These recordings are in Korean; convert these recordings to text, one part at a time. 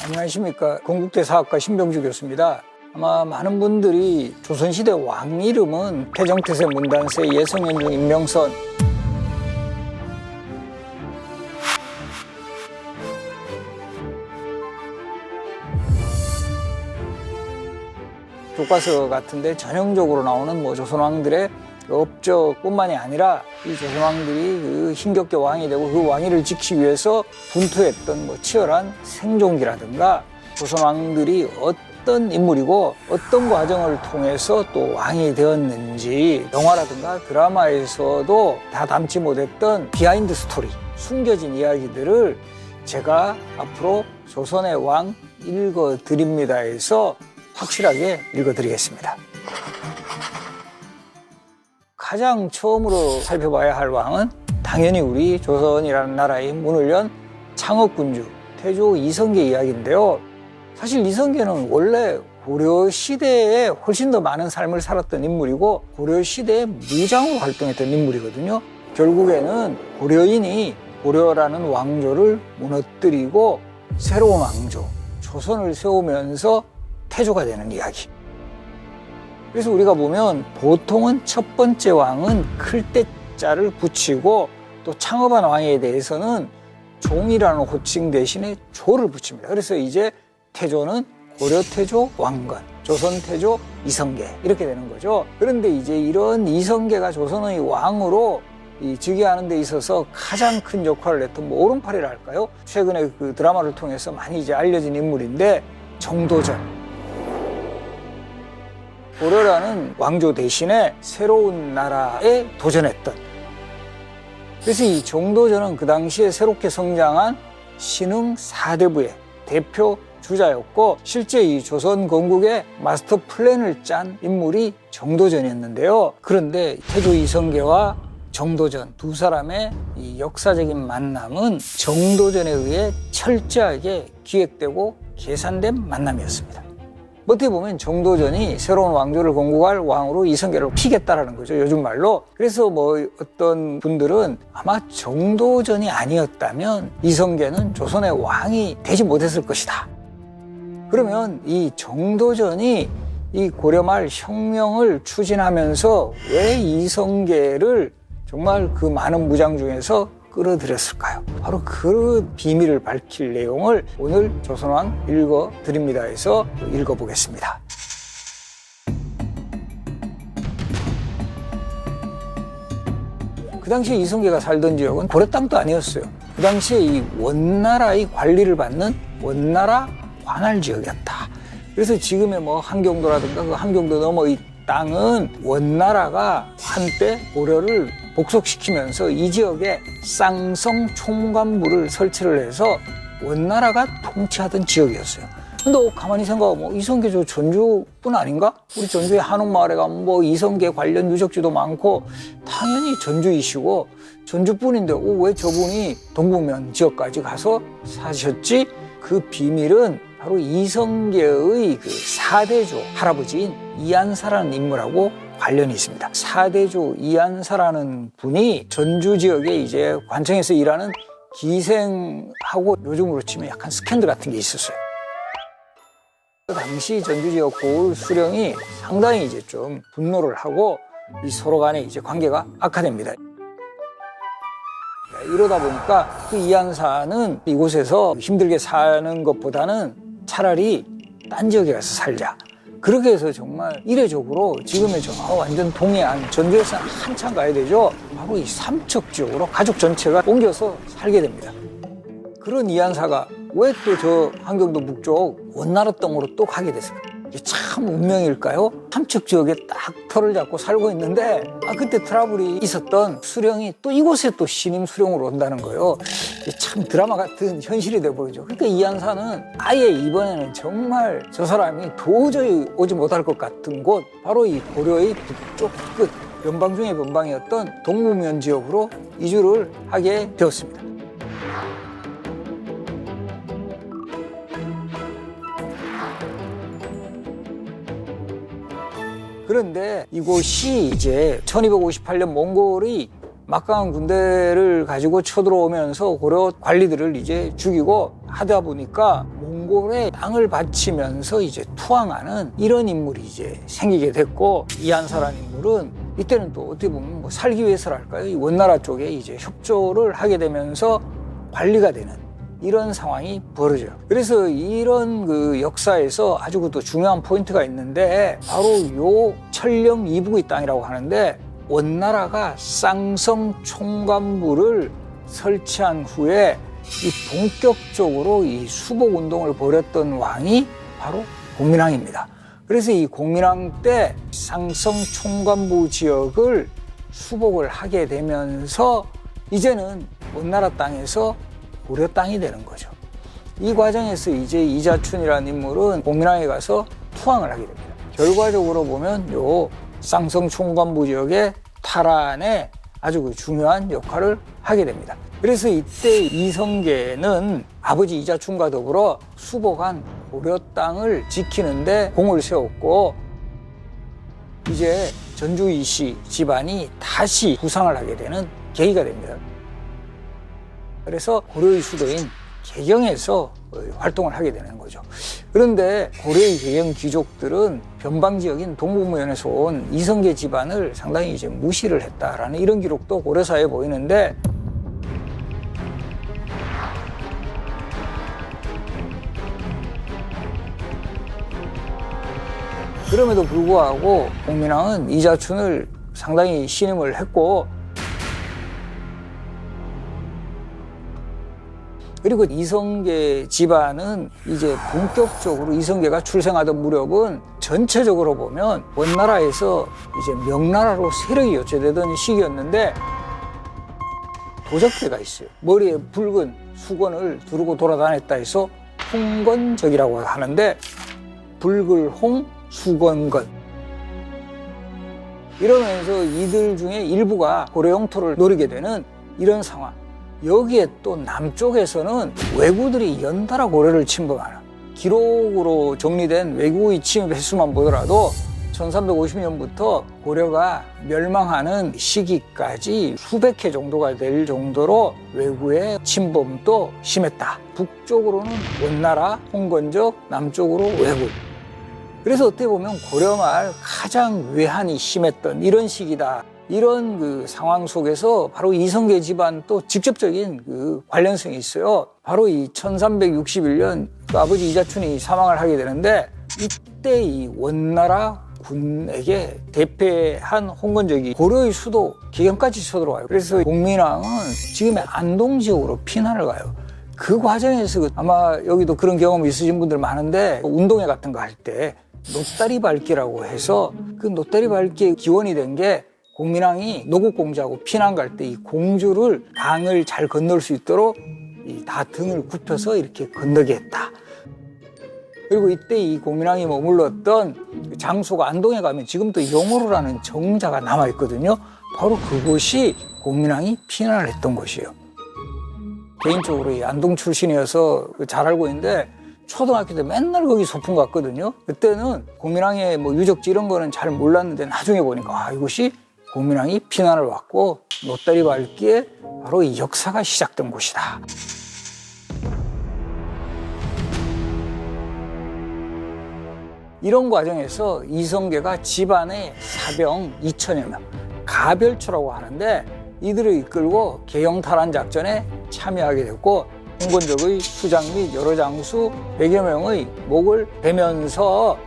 안녕하십니까. 건국대 사학과 신병주 교수입니다. 아마 많은 분들이 조선시대 왕 이름은 태정태세, 문단세, 예성현중, 임명선 교과서 같은데 전형적으로 나오는 조선왕들의 업적뿐만이 아니라 이 조선왕들이 그 힘겹게 왕이 되고 그 왕위를 지키기 위해서 분투했던 치열한 생존기라든가 조선왕들이 어떤 인물이고 어떤 과정을 통해서 또 왕이 되었는지 영화라든가 드라마에서도 다 담지 못했던 비하인드 스토리, 숨겨진 이야기들을 제가 앞으로 조선의 왕 읽어드립니다에서 확실하게 읽어드리겠습니다. 가장 처음으로 살펴봐야 할 왕은 당연히 우리 조선이라는 나라의 문을 연 창업군주 태조 이성계 이야기인데요. 사실 이성계는 원래 고려시대에 훨씬 더 많은 삶을 살았던 인물이고 고려시대에 무장으로 활동했던 인물이거든요. 결국에는 고려인이 고려라는 왕조를 무너뜨리고 새로운 왕조, 조선을 세우면서 태조가 되는 이야기. 그래서 우리가 보면 보통은 첫 번째 왕은 클 때자를 붙이고 또 창업한 왕에 대해서는 종이라는 호칭 대신에 조를 붙입니다. 그래서 이제 태조는 고려태조 왕건, 조선태조 이성계 이렇게 되는 거죠. 그런데 이제 이런 이성계가 조선의 왕으로 즉위하는 데 있어서 가장 큰 역할을 했던 오른팔이라 할까요? 최근에 그 드라마를 통해서 많이 이제 알려진 인물인데 정도전. 고려라는 왕조 대신에 새로운 나라에 도전했던. 그래서 이 정도전은 그 당시에 새롭게 성장한 신흥 4대부의 대표 주자였고 실제 이 조선 건국의 마스터 플랜을 짠 인물이 정도전이었는데요. 그런데 태조 이성계와 정도전 두 사람의 이 역사적인 만남은 정도전에 의해 철저하게 기획되고 계산된 만남이었습니다. 어떻게 보면 정도전이 새로운 왕조를 건국할 왕으로 이성계를 피겠다라는 거죠. 요즘 말로. 그래서 어떤 분들은 아마 정도전이 아니었다면 이성계는 조선의 왕이 되지 못했을 것이다. 그러면 이 정도전이 이 고려말 혁명을 추진하면서 왜 이성계를 정말 그 많은 무장 중에서 끌어들였을까요? 바로 그 비밀을 밝힐 내용을 오늘 조선왕 읽어드립니다에서 읽어보겠습니다. 그 당시에 이성계가 살던 지역은 고려 땅도 아니었어요. 그 당시에 이 원나라의 관리를 받는 원나라 관할 지역이었다. 그래서 지금의 함경도라든가 그 함경도 너머의 땅은 원나라가 한때 고려를 복속시키면서 이 지역에 쌍성 총관부를 설치를 해서 원나라가 통치하던 지역이었어요. 근데 가만히 생각하면 이성계 저 전주뿐 아닌가? 우리 전주의 한옥마을에 가면 이성계 관련 유적지도 많고 당연히 전주이시고 전주뿐인데 왜 저분이 동북면 지역까지 가서 사셨지? 그 비밀은 바로 이성계의 그 4대조 할아버지인 이한사라는 인물하고 관련이 있습니다. 4대조 이한사라는 분이 전주 지역에 이제 관청에서 일하는 기생하고 요즘으로 치면 약간 스캔들 같은 게 있었어요. 그 당시 전주 지역 고을 수령이 상당히 이제 좀 분노를 하고 이 서로 간에 이제 관계가 악화됩니다. 이러다 보니까 그 이한사는 이곳에서 힘들게 사는 것보다는 차라리 딴 지역에 가서 살자. 그렇게 해서 정말 이례적으로 지금의 완전 동해안, 전주에서 한참 가야 되죠. 바로 이 삼척 지역으로 가족 전체가 옮겨서 살게 됩니다. 그런 이한사가 왜 또 저 함경도 북쪽 원나라 땅으로 또 가게 됐을까? 이게 참 운명일까요? 삼척 지역에 딱 터를 잡고 살고 있는데 그때 트러블이 있었던 수령이 또 이곳에 또 신임 수령으로 온다는 거예요. 이게 참 드라마 같은 현실이 돼버리죠. 그러니까 이한사는 아예 이번에는 정말 저 사람이 도저히 오지 못할 것 같은 곳 바로 이 고려의 북쪽 끝 변방 중의 변방이었던 동북면 지역으로 이주를 하게 되었습니다. 그런데 이곳이 이제 1258년 몽골의 막강한 군대를 가지고 쳐들어오면서 고려 관리들을 이제 죽이고 하다 보니까 몽골의 땅을 바치면서 이제 투항하는 이런 인물이 이제 생기게 됐고, 이한사라는 인물은 이때는 또 어떻게 보면 뭐 살기 위해서랄까요? 이 원나라 쪽에 이제 협조를 하게 되면서 관리가 되는 이런 상황이 벌어져요. 그래서 이런 그 역사에서 아주 또 중요한 포인트가 있는데, 바로 요 천령 이북의 땅이라고 하는데, 원나라가 쌍성 총관부를 설치한 후에 이 본격적으로 이 수복 운동을 벌였던 왕이 바로 공민왕입니다. 그래서 이 공민왕 때 쌍성 총관부 지역을 수복을 하게 되면서 이제는 원나라 땅에서 고려 땅이 되는 거죠. 이 과정에서 이제 이자춘이라는 인물은 공민왕에 가서 투항을 하게 됩니다. 결과적으로 보면 요 쌍성 총관부 지역의 탈환에 아주 그 중요한 역할을 하게 됩니다. 그래서 이때 이성계는 아버지 이자춘과 더불어 수복한 고려 땅을 지키는데 공을 세웠고, 이제 전주 이씨 집안이 다시 부상을 하게 되는 계기가 됩니다. 그래서 고려의 수도인 개경에서 활동을 하게 되는 거죠. 그런데 고려의 개경 귀족들은 변방 지역인 동북면에서 온 이성계 집안을 상당히 이제 무시를 했다라는 이런 기록도 고려사에 보이는데, 그럼에도 불구하고 공민왕은 이자춘을 상당히 신임을 했고, 그리고 이성계 집안은 이제 본격적으로 이성계가 출생하던 무렵은 전체적으로 보면 원나라에서 이제 명나라로 세력이 교체되던 시기였는데, 도적대가 있어요. 머리에 붉은 수건을 두르고 돌아다녔다 해서 홍건적이라고 하는데, 붉을홍 수건건, 이러면서 이들 중에 일부가 고려 영토를 노리게 되는 이런 상황. 여기에 또 남쪽에서는 왜구들이 연달아 고려를 침범하는, 기록으로 정리된 왜구의 침입 횟수만 보더라도 1350년부터 고려가 멸망하는 시기까지 수백 회 정도가 될 정도로 왜구의 침범도 심했다. 북쪽으로는 원나라, 홍건적, 남쪽으로 왜구. 그래서 어떻게 보면 고려 말 가장 외환이 심했던 이런 시기다. 이런 그 상황 속에서 바로 이성계 집안 또 직접적인 그 관련성이 있어요. 바로 이 1361년 아버지 이자춘이 사망을 하게 되는데, 이때 이 원나라 군에게 대패한 홍건적이 고려의 수도 개경까지 쳐들어와요. 그래서 공민왕은 지금의 안동 지역으로 피난을 가요. 그 과정에서 아마 여기도 그런 경험 있으신 분들 많은데, 운동회 같은 거 할 때 노다리 밟기라고 해서 그 노다리 밟기의 기원이 된 게, 공민왕이 노국공주하고 피난 갈 때 이 공주를 강을 잘 건널 수 있도록 다 등을 굽혀서 이렇게 건너게 했다. 그리고 이때 이 공민왕이 머물렀던 장소가 안동에 가면 지금도 영호로라는 정자가 남아있거든요. 바로 그곳이 공민왕이 피난을 했던 곳이에요. 개인적으로 이 안동 출신이어서 잘 알고 있는데, 초등학교 때 맨날 거기 소풍 갔거든요. 그때는 공민왕의 뭐 유적지 이런 거는 잘 몰랐는데, 나중에 보니까 이곳이 공민왕이 피난을 왔고 노다리 밟기에 바로 이 역사가 시작된 곳이다. 이런 과정에서 이성계가 집안의 사병 2천여 명, 가별초라고 하는데, 이들을 이끌고 개영탈환 작전에 참여하게 됐고, 홍건적의 수장 및 여러 장수 100여 명의 목을 베면서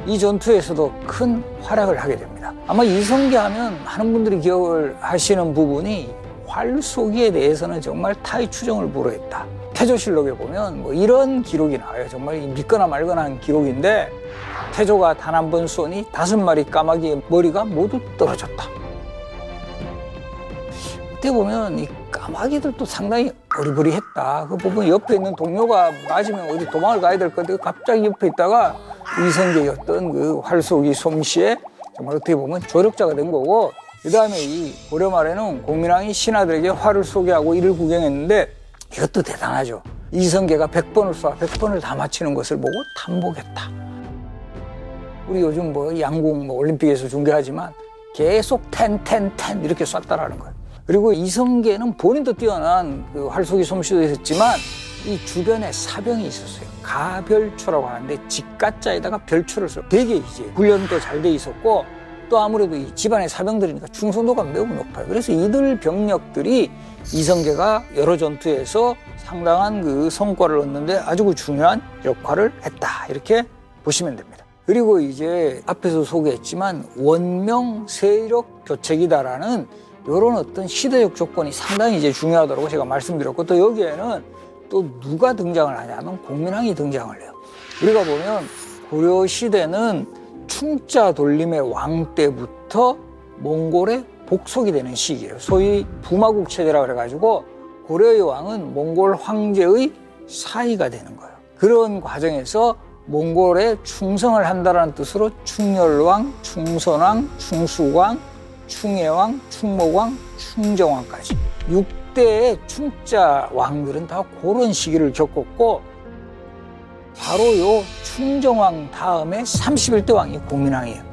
이 전투에서도 큰 활약을 하게 됩니다. 아마 이성계 하면 많은 분들이 기억을 하시는 부분이 활쏘기에 대해서는 정말 타의 추정을 불허했다. 태조실록에 보면 뭐 이런 기록이 나와요. 정말 믿거나 말거나 한 기록인데, 태조가 단 한 번 쏘니 5마리 까마귀의 머리가 모두 떨어졌다. 그때 보면 이 까마귀들도 상당히 어리버리했다. 그 부분 옆에 있는 동료가 맞으면 어디 도망을 가야 될 건데, 갑자기 옆에 있다가 이성계였던 그 활쏘기 솜씨에 정말 어떻게 보면 조력자가 된 거고, 그 다음에 이 고려 말에는 공민왕이 신하들에게 활을 쏘게 하고 이를 구경했는데, 이것도 대단하죠. 이성계가 100번을 쏴 100번을 다 맞히는 것을 보고 탐복했다. 우리 요즘 뭐 양궁 올림픽에서 중계하지만 계속 텐 이렇게 쐈다라는 거예요. 그리고 이성계는 본인도 뛰어난 그 활쏘기 솜씨도 있었지만 이 주변에 사병이 있었어요. 가별초라고 하는데 직가자에다가 별초를 써. 되게 이제 훈련도 잘 돼 있었고 또 아무래도 이 집안의 사병들이니까 충성도가 매우 높아요. 그래서 이들 병력들이 이성계가 여러 전투에서 상당한 그 성과를 얻는데 아주 그 중요한 역할을 했다. 이렇게 보시면 됩니다. 그리고 이제 앞에서 소개했지만 원명 세력 교책이다라는 이런 어떤 시대적 조건이 상당히 이제 중요하다고 제가 말씀드렸고 또 여기에는 또 누가 등장을 하냐면 공민왕이 등장을 해요. 우리가 보면 고려 시대는 충자 돌림의 왕 때부터 몽골의 복속이 되는 시기예요. 소위 부마국 체제라 그래가지고 고려의 왕은 몽골 황제의 사위가 되는 거예요. 그런 과정에서 몽골에 충성을 한다는 뜻으로 충렬왕, 충선왕, 충수왕, 충해왕, 충목왕, 충정왕까지 6대의 충자 왕들은 다 그런 시기를 겪었고 바로 요 충정왕 다음에 31대 왕이 공민왕이에요.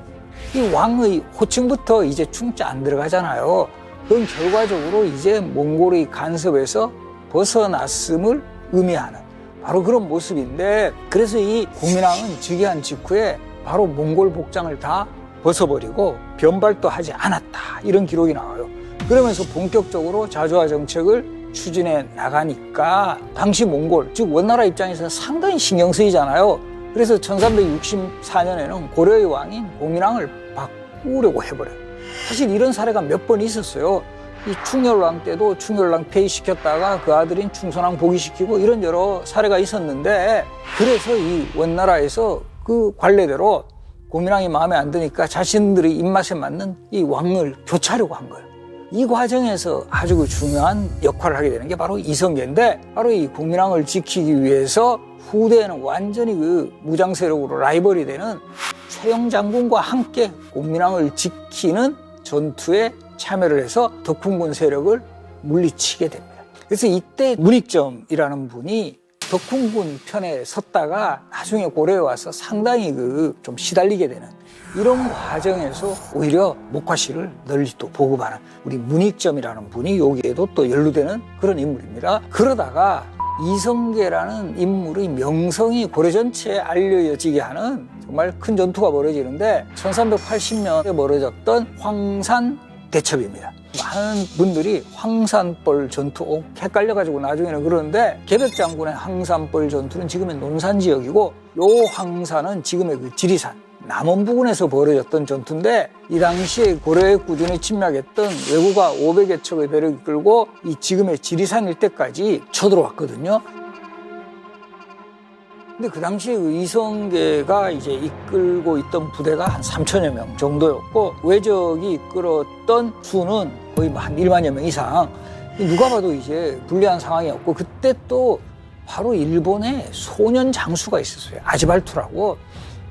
이 왕의 호칭부터 이제 충자 안 들어가잖아요. 그럼 결과적으로 이제 몽골의 간섭에서 벗어났음을 의미하는 바로 그런 모습인데 그래서 이 공민왕은 즉위한 직후에 바로 몽골 복장을 다 벗어버리고 변발도 하지 않았다. 이런 기록이 나와요. 그러면서 본격적으로 자주화 정책을 추진해 나가니까 당시 몽골, 즉 원나라 입장에서는 상당히 신경 쓰이잖아요. 그래서 1364년에는 고려의 왕인 공민왕을 바꾸려고 해버려요. 사실 이런 사례가 몇 번 있었어요. 이 충렬왕 때도 충렬왕 폐위시켰다가 그 아들인 충선왕 복위시키고 이런 여러 사례가 있었는데 그래서 이 원나라에서 그 관례대로 공민왕이 마음에 안 드니까 자신들의 입맛에 맞는 이 왕을 교체하려고 한 거예요. 이 과정에서 아주 그 중요한 역할을 하게 되는 게 바로 이성계인데 바로 이 공민왕을 지키기 위해서 후대에는 완전히 그 무장 세력으로 라이벌이 되는 최영 장군과 함께 공민왕을 지키는 전투에 참여를 해서 덕훈군 세력을 물리치게 됩니다. 그래서 이때 문익점이라는 분이 덕훈군 편에 섰다가 나중에 고려에 와서 상당히 그 좀 시달리게 되는 이런 과정에서 오히려 목화씨를 널리 또 보급하는 우리 문익점이라는 분이 여기에도 또 연루되는 그런 인물입니다. 그러다가 이성계라는 인물의 명성이 고려 전체에 알려지게 하는 정말 큰 전투가 벌어지는데 1380년에 벌어졌던 황산 대첩입니다. 많은 분들이 황산벌 전투 헷갈려가지고 나중에는 그러는데 계백장군의 황산벌 전투는 지금의 논산 지역이고 요 황산은 지금의 그 지리산 남원 부근에서 벌어졌던 전투인데 이 당시에 고려의 꾸준히 침략했던 왜구가 500여 척의 배를 이끌고 이 지금의 지리산 일대까지 쳐들어왔거든요. 근데 그 당시에 이성계가 이제 이끌고 있던 부대가 한 3천여 명 정도였고 외적이 이끌었던 수는 거의 한 1만여 명 이상. 누가 봐도 이제 불리한 상황이었고 그때 또 바로 일본에 소년 장수가 있었어요. 아지발투라고.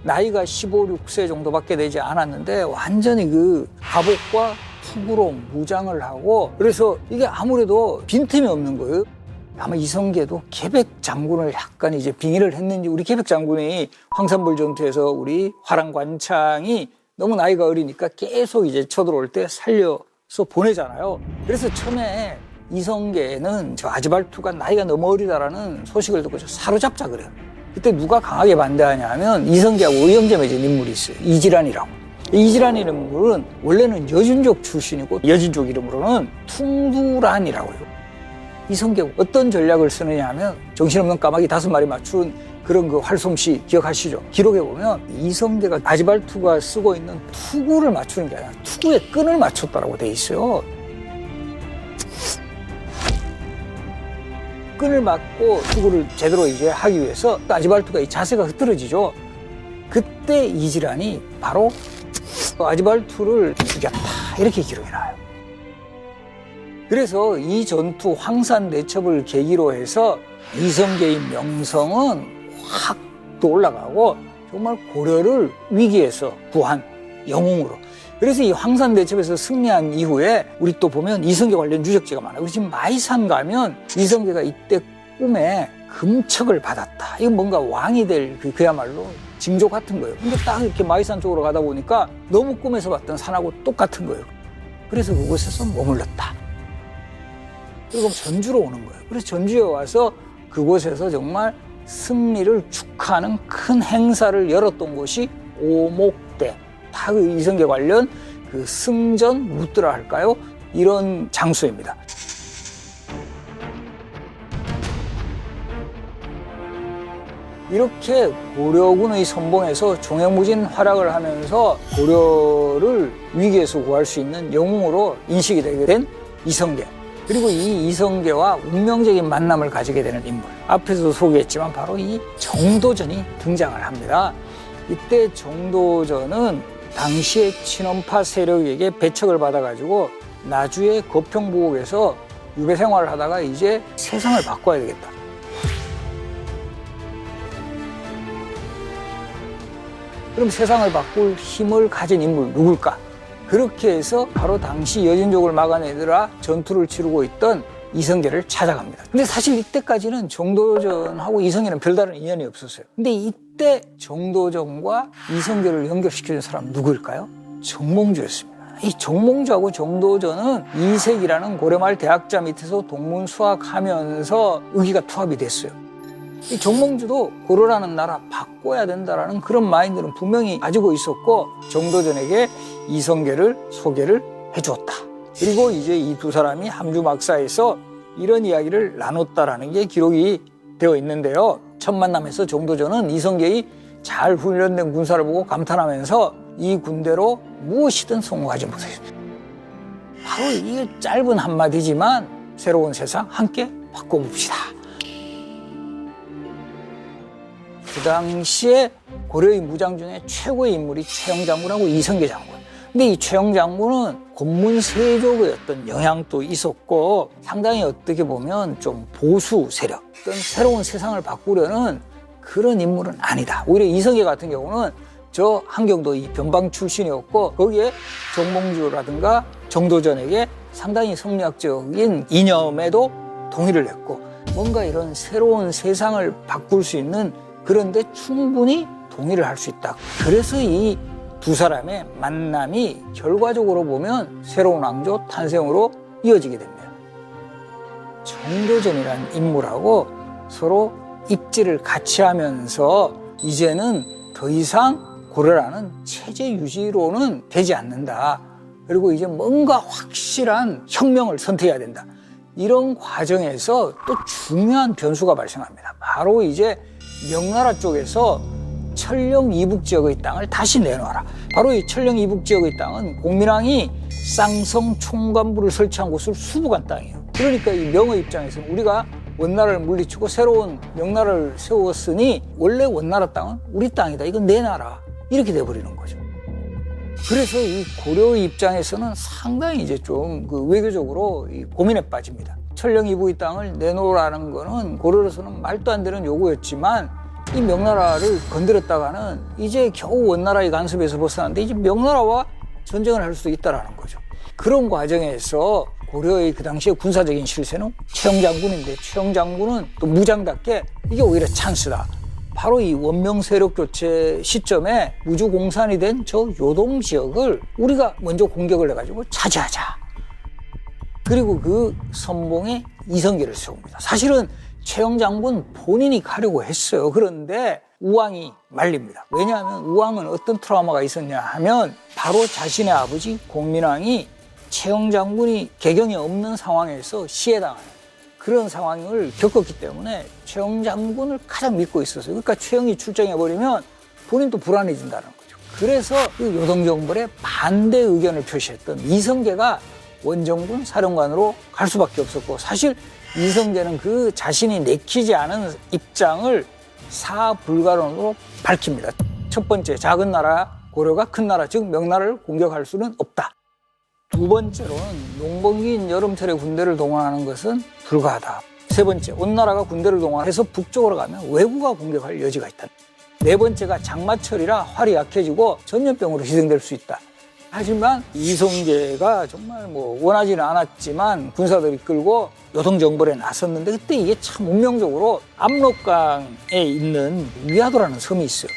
나이가 15, 16세 정도밖에 되지 않았는데 완전히 그 갑옷과 투구로 무장을 하고 그래서 이게 아무래도 빈틈이 없는 거예요. 아마 이성계도 계백 장군을 약간 이제 빙의를 했는지 우리 계백 장군이 황산벌 전투에서 우리 화랑관창이 너무 나이가 어리니까 계속 이제 쳐들어올 때 살려서 보내잖아요. 그래서 처음에 이성계는 저 아지발투가 나이가 너무 어리다라는 소식을 듣고 사로잡자 그래요. 그때 누가 강하게 반대하냐면 이성계하고 의형제 맺은 인물이 있어요. 이지란이라고. 이지란이라는 인물은 원래는 여진족 출신이고 여진족 이름으로는 퉁두란이라고 해요. 이성계가 어떤 전략을 쓰느냐 하면 정신없는 까마귀 5마리 맞춘 그런 그 활솜씨 기억하시죠? 기록에 보면 이성계가 아지발투가 쓰고 있는 투구를 맞추는 게 아니라 투구의 끈을 맞췄다라고 돼 있어요. 끈을 맞고 투구를 제대로 이제 하기 위해서 아지발투가 이 자세가 흐트러지죠. 그때 이지란이 바로 아지발투를 죽였다 이렇게 기록이 나와요. 그래서 이 전투 황산 대첩을 계기로 해서 이성계의 명성은 확 또 올라가고 정말 고려를 위기에서 구한 영웅으로. 그래서 이 황산 대첩에서 승리한 이후에 우리 또 보면 이성계 관련 유적지가 많아요. 우리 지금 마이산 가면 이성계가 이때 꿈에 금척을 받았다. 이건 뭔가 왕이 될 그야말로 징조 같은 거예요. 근데 딱 이렇게 마이산 쪽으로 가다 보니까 너무 꿈에서 봤던 산하고 똑같은 거예요. 그래서 그곳에서 머물렀다. 그리고 전주로 오는 거예요. 그래서 전주에 와서 그곳에서 정말 승리를 축하하는 큰 행사를 열었던 곳이 오목대. 다 그 이성계 관련 그 승전 묻드라 할까요? 이런 장소입니다. 이렇게 고려군의 선봉에서 종횡무진 활약을 하면서 고려를 위기에서 구할 수 있는 영웅으로 인식이 되게 된 이성계. 그리고 이 이성계와 운명적인 만남을 가지게 되는 인물. 앞에서도 소개했지만 바로 이 정도전이 등장을 합니다. 이때 정도전은 당시의 친원파 세력에게 배척을 받아가지고 나주의 거평부곡에서 유배 생활을 하다가 이제 세상을 바꿔야 되겠다. 그럼 세상을 바꿀 힘을 가진 인물 누굴까? 그렇게 해서 바로 당시 여진족을 막아내느라 전투를 치르고 있던 이성계를 찾아갑니다. 근데 사실 이때까지는 정도전하고 이성계는 별다른 인연이 없었어요. 근데 이때 정도전과 이성계를 연결시키는 사람은 누구일까요? 정몽주였습니다. 이 정몽주하고 정도전은 이색이라는 고려말 대학자 밑에서 동문수학하면서 의기가 투합이 됐어요. 이 정몽주도 고려라는 나라 바꿔야 된다라는 그런 마인드는 분명히 가지고 있었고 정도전에게 이성계를 소개를 해주었다. 그리고 이제 이 두 사람이 함주막사에서 이런 이야기를 나눴다라는 게 기록이 되어 있는데요. 첫 만남에서 정도전은 이성계의 잘 훈련된 군사를 보고 감탄하면서 이 군대로 무엇이든 성공하지 못했습니다. 바로 이게 짧은 한마디지만 새로운 세상 함께 바꿔봅시다. 그 당시에 고려의 무장 중에 최고의 인물이 최영 장군하고 이성계 장군. 근데 이 최영 장군은 권문세족의 어떤 영향도 있었고 상당히 어떻게 보면 좀 보수 세력, 어떤 새로운 세상을 바꾸려는 그런 인물은 아니다. 오히려 이성계 같은 경우는 저 한경도 이 변방 출신이었고 거기에 정몽주라든가 정도전에게 상당히 성리학적인 이념에도 동의를 했고 뭔가 이런 새로운 세상을 바꿀 수 있는 그런데 충분히 동의를 할 수 있다. 그래서 이 두 사람의 만남이 결과적으로 보면 새로운 왕조 탄생으로 이어지게 됩니다. 정도전이라는 인물하고 서로 입지를 같이 하면서 이제는 더 이상 고려라는 체제 유지로는 되지 않는다. 그리고 이제 뭔가 확실한 혁명을 선택해야 된다. 이런 과정에서 또 중요한 변수가 발생합니다. 바로 이제 명나라 쪽에서 철령 이북 지역의 땅을 다시 내놔라. 바로 이 철령 이북 지역의 땅은 공민왕이 쌍성 총관부를 설치한 곳을 수복한 땅이에요. 그러니까 이 명의 입장에서는 우리가 원나라를 물리치고 새로운 명나라를 세웠으니 원래 원나라 땅은 우리 땅이다. 이건 내놔라. 이렇게 돼버리는 거죠. 그래서 이 고려의 입장에서는 상당히 이제 좀 그 외교적으로 고민에 빠집니다. 철령 이북의 땅을 내놓으라는 거는 고려로서는 말도 안 되는 요구였지만 이 명나라를 건드렸다가는 이제 겨우 원나라의 간섭에서 벗어났는데 이제 명나라와 전쟁을 할 수도 있다라는 거죠. 그런 과정에서 고려의 그 당시의 군사적인 실세는 최영 장군인데 최영 장군은 또 무장답게 이게 오히려 찬스다. 바로 이 원명 세력 교체 시점에 무주공산이 된 저 요동 지역을 우리가 먼저 공격을 해가지고 차지하자. 그리고 그 선봉에 이성계를 세웁니다. 사실은 최영 장군 본인이 가려고 했어요. 그런데 우왕이 말립니다. 왜냐하면 우왕은 어떤 트라우마가 있었냐 하면 바로 자신의 아버지 공민왕이 최영 장군이 개경이 없는 상황에서 시해당하는 그런 상황을 겪었기 때문에 최영 장군을 가장 믿고 있었어요. 그러니까 최영이 출정해버리면 본인도 불안해진다는 거죠. 그래서 그 요동정벌에 반대 의견을 표시했던 이성계가 원정군 사령관으로 갈 수밖에 없었고 사실 이성계는 그 자신이 내키지 않은 입장을 사불가론으로 밝힙니다. 첫 번째, 작은 나라 고려가 큰 나라 즉 명나라를 공격할 수는 없다. 두 번째로는 농번기인 여름철에 군대를 동원하는 것은 불가하다. 세 번째, 온나라가 군대를 동원해서 북쪽으로 가면 왜구가 공격할 여지가 있다. 네 번째가 장마철이라 활이 약해지고 전염병으로 희생될 수 있다. 하지만 이성계가 정말 원하지는 않았지만 군사들이 끌고 요동정벌에 나섰는데 그때 이게 참 운명적으로 압록강에 있는 위화도라는 섬이 있어요.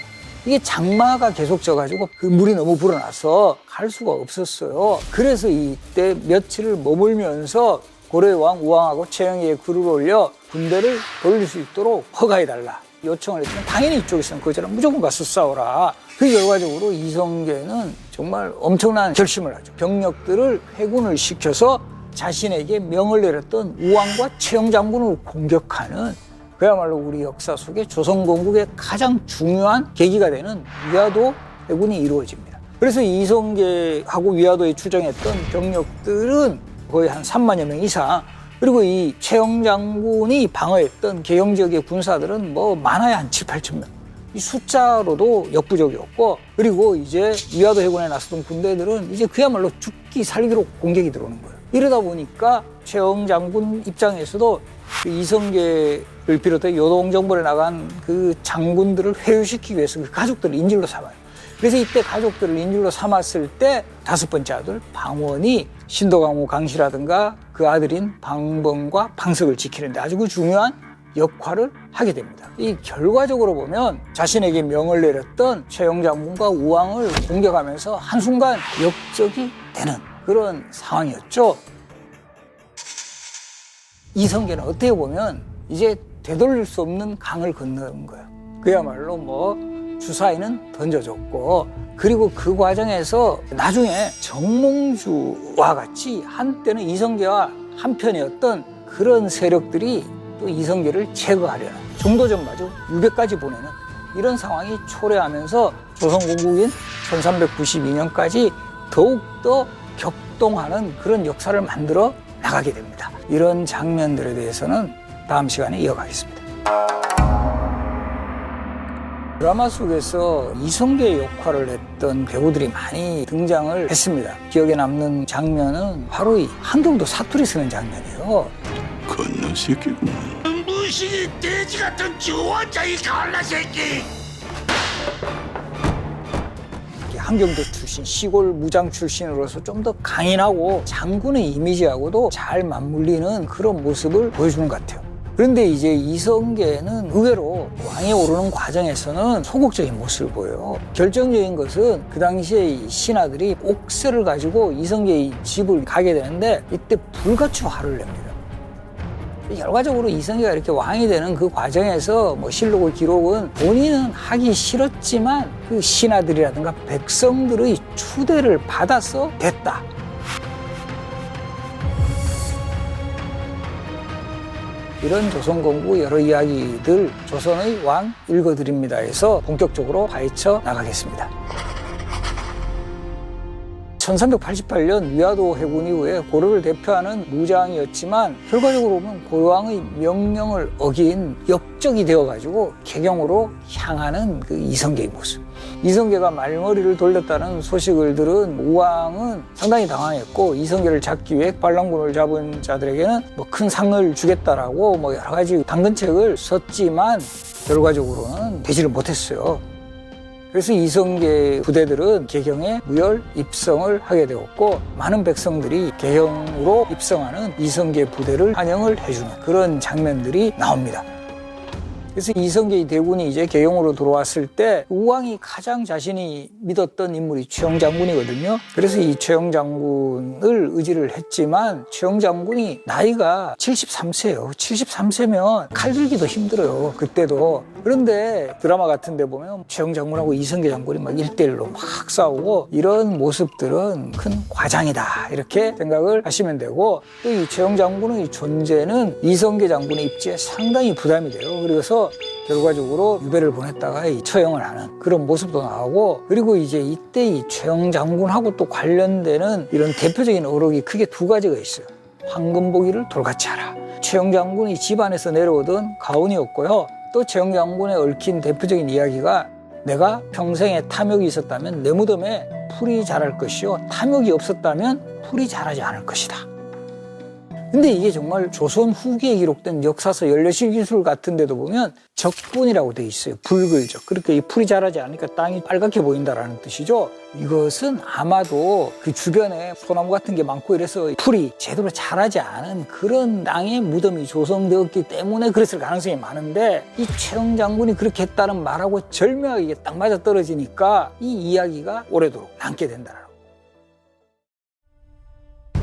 이게 장마가 계속 져가지고 그 물이 너무 불어나서 갈 수가 없었어요. 그래서 이때 며칠을 머물면서 고려의 왕 우왕하고 최영희의 글을 올려 군대를 돌릴 수 있도록 허가해달라 요청을 했지만 당연히 이쪽에서는 그처럼 무조건 가서 싸워라. 그 결과적으로 이성계는 정말 엄청난 결심을 하죠. 병력들을 회군을 시켜서 자신에게 명을 내렸던 우왕과 최영 장군을 공격하는 그야말로 우리 역사 속에 조선 건국의 가장 중요한 계기가 되는 위화도 회군이 이루어집니다. 그래서 이성계하고 위화도에 추정했던 병력들은 거의 한 3만여 명 이상, 그리고 이 최영 장군이 방어했던 개영 지역의 군사들은 뭐 많아야 한 7, 8천 명. 이 숫자로도 역부족이었고, 그리고 이제 위화도 해군에 나섰던 군대들은 이제 그야말로 죽기 살기로 공격이 들어오는 거예요. 이러다 보니까 최영 장군 입장에서도 그 이성계를 비롯해 요동정벌에 나간 그 장군들을 회유시키기 위해서 그 가족들을 인질로 삼아요. 그래서 이때 가족들을 인질로 삼았을 때 다섯 번째 아들 방원이 신도강호 강씨라든가 그 아들인 방범과 방석을 지키는데 아주 그 중요한 역할을 하게 됩니다. 이 결과적으로 보면 자신에게 명을 내렸던 최영 장군과 우왕을 공격하면서 한순간 역적이 되는 그런 상황이었죠. 이성계는 어떻게 보면 이제 되돌릴 수 없는 강을 건너는 거예요. 그야말로 뭐 주사위는 던져줬고, 그리고 그 과정에서 나중에 정몽주와 같이 한때는 이성계와 한편이었던 그런 세력들이 또 이성계를 제거하려는 정도전마저 유배까지 보내는 이런 상황이 초래하면서 조선건국인 1392년까지 더욱더 격동하는 그런 역사를 만들어 나가게 됩니다. 이런 장면들에 대해서는 다음 시간에 이어가겠습니다. 드라마 속에서 이성계의 역할을 했던 배우들이 많이 등장을 했습니다. 기억에 남는 장면은 바로 이 한경도 사투리 쓰는 장면이에요. 건너 새끼구나. 무식이 돼지 같은 주원자이 갈라 새끼. 한경도 출신, 시골 무장 출신으로서 좀 더 강인하고 장군의 이미지하고도 잘 맞물리는 그런 모습을 보여주는 것 같아요. 그런데 이제 이성계는 의외로 왕에 오르는 과정에서는 소극적인 모습을 보여요. 결정적인 것은 그 당시에 이 신하들이 옥새를 가지고 이성계의 집을 가게 되는데 이때 불같이 화를 냅니다. 결과적으로 이성계가 이렇게 왕이 되는 그 과정에서 뭐 실록의 기록은 본인은 하기 싫었지만 그 신하들이라든가 백성들의 추대를 받아서 됐다. 이런 조선건국 여러 이야기들 조선의 왕 읽어드립니다에서 본격적으로 파헤쳐 나가겠습니다. 1388년 위화도 해군 이후에 고려를 대표하는 무장이었지만 결과적으로 보면 고려왕의 명령을 어긴 역적이 되어가지고 개경으로 향하는 그 이성계의 모습. 이성계가 말머리를 돌렸다는 소식을 들은 우왕은 상당히 당황했고 이성계를 잡기 위해 반란군을 잡은 자들에게는 뭐 큰 상을 주겠다라고 뭐 여러 가지 당근책을 썼지만 결과적으로는 되지를 못했어요. 그래서 이성계 부대들은 개경에 무혈 입성을 하게 되었고 많은 백성들이 개경으로 입성하는 이성계 부대를 환영을 해주는 그런 장면들이 나옵니다. 그래서 이성계의 대군이 이제 개경으로 들어왔을 때 우왕이 가장 자신이 믿었던 인물이 최영 장군이거든요. 그래서 이 최영 장군을 의지를 했지만 최영 장군이 나이가 73세예요. 73세면 칼 들기도 힘들어요. 그때도. 그런데 드라마 같은 데 보면 최영 장군하고 이성계 장군이 막 1대1로 막 싸우고 이런 모습들은 큰 과장이다 이렇게 생각을 하시면 되고, 또 이 최영 장군의 존재는 이성계 장군의 입지에 상당히 부담이 돼요. 그래서 결과적으로 유배를 보냈다가 이 처형을 하는 그런 모습도 나오고, 그리고 이제 이때 이 최영 장군하고 또 관련되는 이런 대표적인 어록이 크게 두 가지가 있어요. 황금보기를 돌같이 하라. 최영 장군이 집안에서 내려오던 가훈이었고요. 또 최영 장군에 얽힌 대표적인 이야기가 내가 평생에 탐욕이 있었다면 내 무덤에 풀이 자랄 것이요 탐욕이 없었다면 풀이 자라지 않을 것이다. 근데 이게 정말 조선 후기에 기록된 역사서 연례실기술 같은 데도 보면 적분이라고 돼 있어요. 붉을적. 그렇게 이 풀이 자라지 않으니까 땅이 빨갛게 보인다라는 뜻이죠. 이것은 아마도 그 주변에 소나무 같은 게 많고 이래서 풀이 제대로 자라지 않은 그런 땅에 무덤이 조성되었기 때문에 그랬을 가능성이 많은데, 이 최영 장군이 그렇게 했다는 말하고 절묘하게 이게 딱 맞아떨어지니까 이 이야기가 오래도록 남게 된다라고.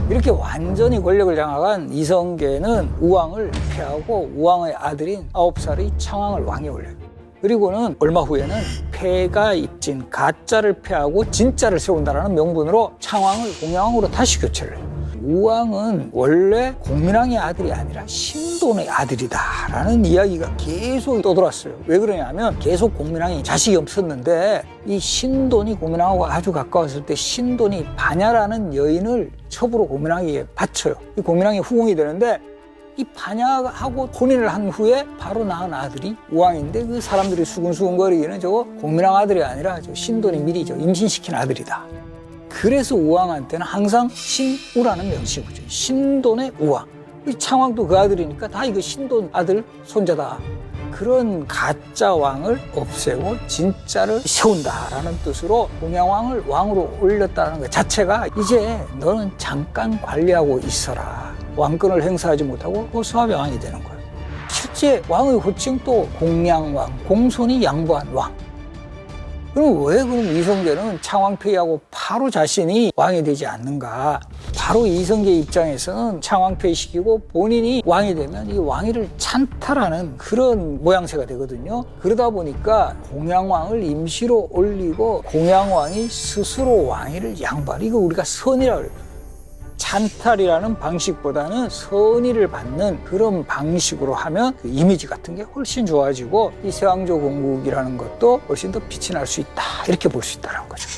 이렇게 완전히 권력을 장악한 이성계는 우왕을 폐하고 우왕의 아들인 9살의 창왕을 왕에 올려요. 그리고는 얼마 후에는 폐가 입진 가짜를 폐하고 진짜를 세운다라는 명분으로 창왕을 공양왕으로 다시 교체를 해요. 우왕은 원래 공민왕의 아들이 아니라 신돈의 아들이다라는 이야기가 계속 떠돌았어요. 왜 그러냐면 계속 공민왕이 자식이 없었는데 이 신돈이 공민왕하고 아주 가까웠을 때 신돈이 반야라는 여인을 첩으로 공민왕에게 바쳐요. 이 공민왕이 후궁이 되는데 이 반야하고 혼인을 한 후에 바로 낳은 아들이 우왕인데 그 사람들이 수근수근거리기는 저거 공민왕 아들이 아니라 저 신돈이 미리 임신시킨 아들이다. 그래서 우왕한테는 항상 신우라는 명칭을 붙여요. 신돈의 우왕. 창왕도 그 아들이니까 다 이거 신돈 아들 손자다. 그런 가짜 왕을 없애고 진짜를 세운다라는 뜻으로 공양왕을 왕으로 올렸다는 것 자체가 이제 너는 잠깐 관리하고 있어라. 왕권을 행사하지 못하고 호수아비 왕이 되는 거예요. 실제 왕의 호칭도 공양왕, 공손히 양보한 왕. 그럼 왜 그럼 이성계는 창왕 폐위하고 바로 자신이 왕이 되지 않는가? 바로 이성계 입장에서는 창왕 폐위시키고 본인이 왕이 되면 이 왕위를 찬탈하는 그런 모양새가 되거든요. 그러다 보니까 공양왕을 임시로 올리고 공양왕이 스스로 왕위를 양보하는, 이거 우리가 선이라고 그래요. 찬탈이라는 방식보다는 선의를 받는 그런 방식으로 하면 그 이미지 같은 게 훨씬 좋아지고 이 세왕조 건국이라는 것도 훨씬 더 빛이 날 수 있다, 이렇게 볼 수 있다는 거죠.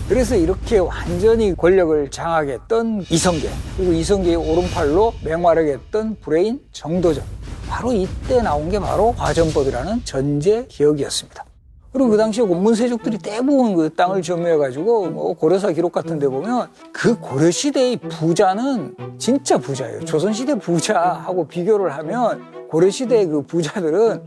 그래서 이렇게 완전히 권력을 장악했던 이성계, 그리고 이성계의 오른팔로 맹활약했던 불레인 정도전, 바로 이때 나온 게 바로 화전법이라는 전제 개혁이었습니다. 그리고 그 당시에 권문세족들이 대부분 그 땅을 점유해가지고 뭐 고려사 기록 같은 데 보면 그 고려시대의 부자는 진짜 부자예요. 조선시대 부자하고 비교를 하면 고려시대의 그 부자들은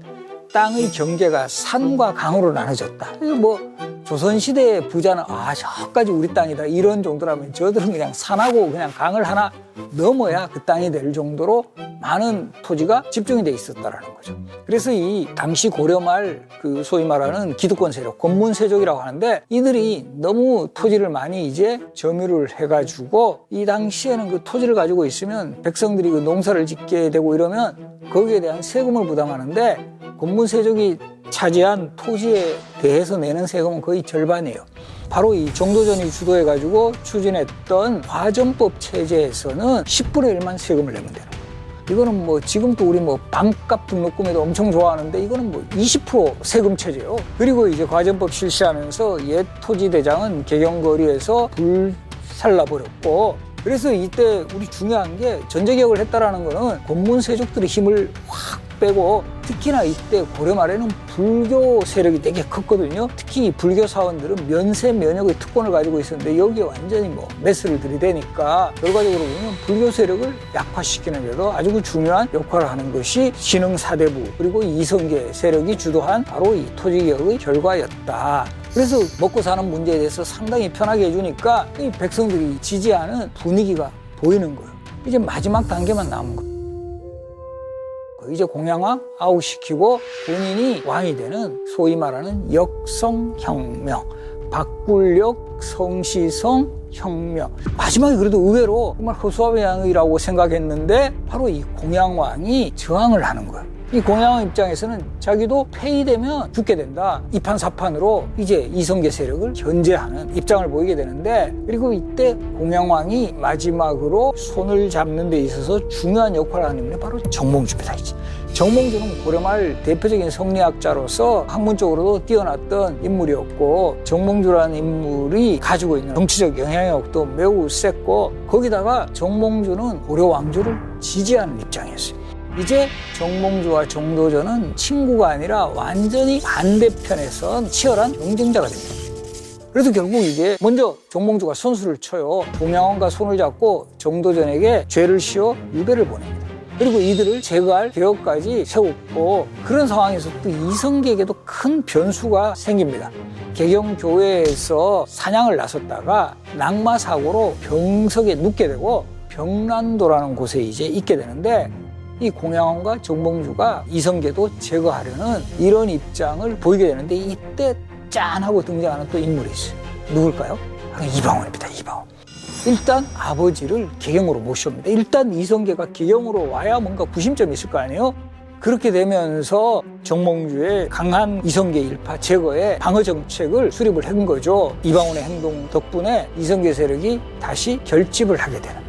땅의 경계가 산과 강으로 나눠졌다. 뭐 조선시대의 부자는 저까지 우리 땅이다 이런 정도라면 저들은 그냥 산하고 그냥 강을 하나 넘어야 그 땅이 될 정도로 많은 토지가 집중이 돼 있었다라는 거죠. 그래서 이 당시 고려 말 그 소위 말하는 기득권 세력, 권문세족이라고 하는데 이들이 너무 토지를 많이 이제 점유를 해가지고 이 당시에는 그 토지를 가지고 있으면 백성들이 그 농사를 짓게 되고 이러면 거기에 대한 세금을 부담하는데 권문세족이 차지한 토지에 대해서 내는 세금은 거의 절반이에요. 바로 이 정도전이 주도해가지고 추진했던 화전법 체제에서는 10분의 1만 세금을 내면 되는 거예요. 이거는 뭐 지금도 우리 뭐 반값 등록금에도 엄청 좋아하는데 이거는 뭐 20% 세금 체제예요. 그리고 이제 화전법 실시하면서 옛 토지 대장은 개경거리에서 불살라버렸고, 그래서 이때 우리 중요한 게 전제개혁을 했다라는 거는 권문세족들의 힘을 확 빼고, 특히나 이때 고려 말에는 불교 세력이 되게 컸거든요. 특히 불교 사원들은 면세 면역의 특권을 가지고 있었는데 여기에 완전히 뭐 메스를 들이대니까 결과적으로 보면 불교 세력을 약화시키는 데도 아주 중요한 역할을 하는 것이 신흥 사대부 그리고 이성계 세력이 주도한 바로 이 토지개혁의 결과였다. 그래서 먹고 사는 문제에 대해서 상당히 편하게 해주니까 이 백성들이 지지하는 분위기가 보이는 거예요. 이제 마지막 단계만 남은 거예요. 이제 공양왕 아웃시키고 본인이 왕이 되는 소위 말하는 역성혁명, 바꿀력 성시성 혁명. 마지막에 그래도 의외로 정말 허수아비양이라고 생각했는데 바로 이 공양왕이 저항을 하는 거예요. 이 공양왕 입장에서는 자기도 폐위되면 죽게 된다. 이판사판으로 이제 이성계 세력을 견제하는 입장을 보이게 되는데, 그리고 이때 공양왕이 마지막으로 손을 잡는 데 있어서 중요한 역할을 하는 인물이 바로 정몽주입니다. 정몽주는 고려말 대표적인 성리학자로서 학문적으로도 뛰어났던 인물이었고, 정몽주라는 인물이 가지고 있는 정치적 영향력도 매우 셌고, 거기다가 정몽주는 고려 왕조를 지지하는 입장이었어요. 이제 정몽주와 정도전은 친구가 아니라 완전히 반대편에 선 치열한 경쟁자가 됩니다. 그래서 결국 이게 먼저 정몽주가 선수를 쳐요. 공양왕과 손을 잡고 정도전에게 죄를 씌워 유배를 보냅니다. 그리고 이들을 제거할 계획까지 세웠고, 그런 상황에서 또 이성계에게도 큰 변수가 생깁니다. 개경교회에서 사냥을 나섰다가 낙마사고로 병석에 눕게 되고 병란도라는 곳에 이제 있게 되는데, 이 공양왕과 정몽주가 이성계도 제거하려는 이런 입장을 보이게 되는데, 이때 짠 하고 등장하는 또 인물이 있어요. 누굴까요? 바로 이방원입니다. 이방원. 일단 아버지를 계경으로 모셔옵니다. 일단 이성계가 계경으로 와야 뭔가 구심점이 있을 거 아니에요? 그렇게 되면서 정몽주의 강한 이성계 일파 제거에 방어 정책을 수립을 한 거죠. 이방원의 행동 덕분에 이성계 세력이 다시 결집을 하게 되는.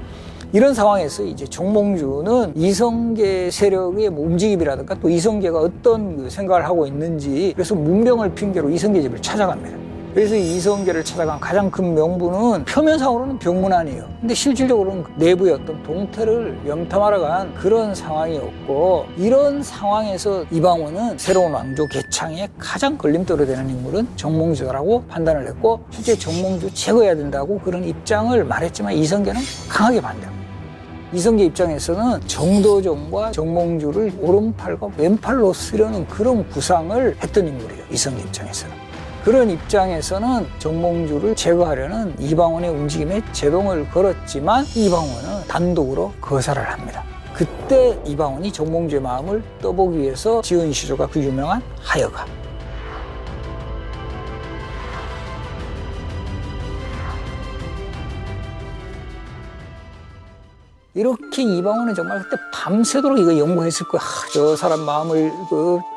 이런 상황에서 이제 정몽주는 이성계 세력의 뭐 움직임이라든가 또 이성계가 어떤 생각을 하고 있는지 그래서 문병을 핑계로 이성계 집을 찾아갑니다. 그래서 이성계를 찾아간 가장 큰 명분은 표면상으로는 병문안이에요. 근데 실질적으로는 내부의 어떤 동태를 염탐하러 간 그런 상황이었고 이런 상황에서 이방원은 새로운 왕조 개창에 가장 걸림돌이 되는 인물은 정몽주라고 판단을 했고 실제 정몽주 제거해야 된다고 그런 입장을 말했지만 이성계는 강하게 반대합니다. 이성계 입장에서는 정도전과 정몽주를 오른팔과 왼팔로 쓰려는 그런 구상을 했던 인물이에요. 이성계 입장에서는. 그런 입장에서는 정몽주를 제거하려는 이방원의 움직임에 제동을 걸었지만 이방원은 단독으로 거절을 합니다. 그때 이방원이 정몽주의 마음을 떠보기 위해서 지은 시조가 그 유명한 하여가. 이렇게 이방원은 정말 그때 밤새도록 이거 연구했을 거야. 저 사람 마음을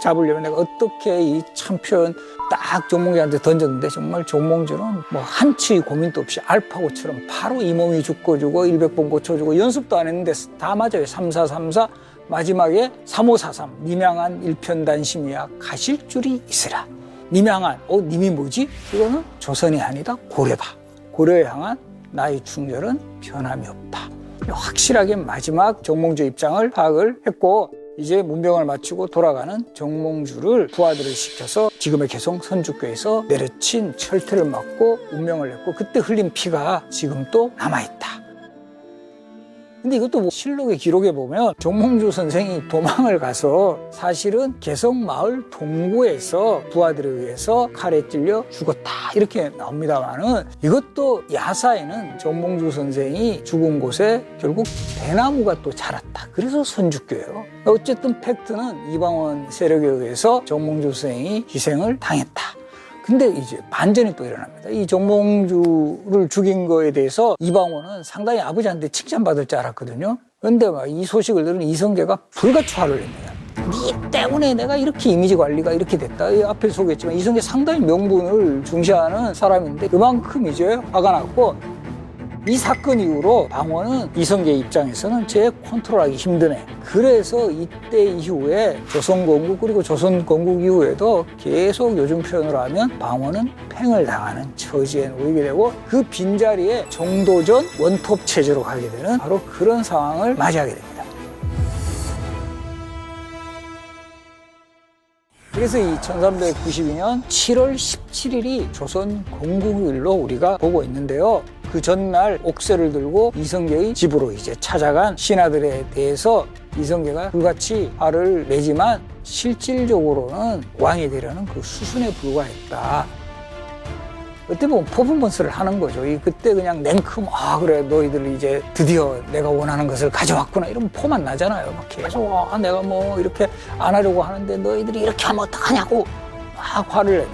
잡으려면 내가 어떻게 이 참표현 딱 정몽주한테 던졌는데 정말 정몽주는 뭐 한치의 고민도 없이 알파고처럼 바로 이 몸이 죽어주고 100번 고쳐주고 연습도 안 했는데 다 맞아요. 3434 마지막에 3543 nim양한 일편단심이야 가실 줄이 있으라. nim양한 님이 뭐지? 이거는 조선이 아니다 고려다. 고려에 향한 나의 충절은 변함이 없다. 확실하게 마지막 정몽주 입장을 파악을 했고 이제 문병을 마치고 돌아가는 정몽주를 부하들을 시켜서 지금의 개성 선주교에서 내려친 철퇴를 맞고 운명을 냈고 그때 흘린 피가 지금 또 남아있다. 근데 이것도 뭐 실록의 기록에 보면 정몽주 선생이 도망을 가서 사실은 개성마을 동구에서 부하들에 의해서 칼에 찔려 죽었다 이렇게 나옵니다만은 이것도 야사에는 정몽주 선생이 죽은 곳에 결국 대나무가 또 자랐다. 그래서 선주교예요. 어쨌든 팩트는 이방원 세력에 의해서 정몽주 선생이 희생을 당했다. 근데 이제 반전이 또 일어납니다. 이 정몽주를 죽인 거에 대해서 이방원은 상당히 아버지한테 칭찬받을 줄 알았거든요. 근데 막 이 소식을 들은 이성계가 불같이 화를 냅니다. 네 때문에 내가 이렇게 이미지 관리가 이렇게 됐다. 이 앞에 소개했지만 이성계 상당히 명분을 중시하는 사람인데 그만큼 이제 화가 났고 이 사건 이후로 방원은 이성계 입장에서는 제 컨트롤하기 힘드네. 그래서 이때 이후에 조선건국 그리고 조선건국 이후에도 계속 요즘 표현으로 하면 방원은 팽을 당하는 처지에 놓이게 되고 그 빈자리에 정도전 원톱 체제로 가게 되는 바로 그런 상황을 맞이하게 됩니다. 그래서 이 1392년 7월 17일이 조선 건국일로 우리가 보고 있는데요. 그 전날 옥새를 들고 이성계의 집으로 이제 찾아간 신하들에 대해서 이성계가 불같이 화를 내지만 실질적으로는 왕이 되려는 그 수순에 불과했다. 그때 보면 퍼포먼스를 하는 거죠. 그때 그냥 냉큼 그래 너희들 이제 드디어 내가 원하는 것을 가져왔구나 이러면 포만 나잖아요. 막 계속 내가 뭐 이렇게 안 하려고 하는데 너희들이 이렇게 하면 어떡하냐고 막 화를 내는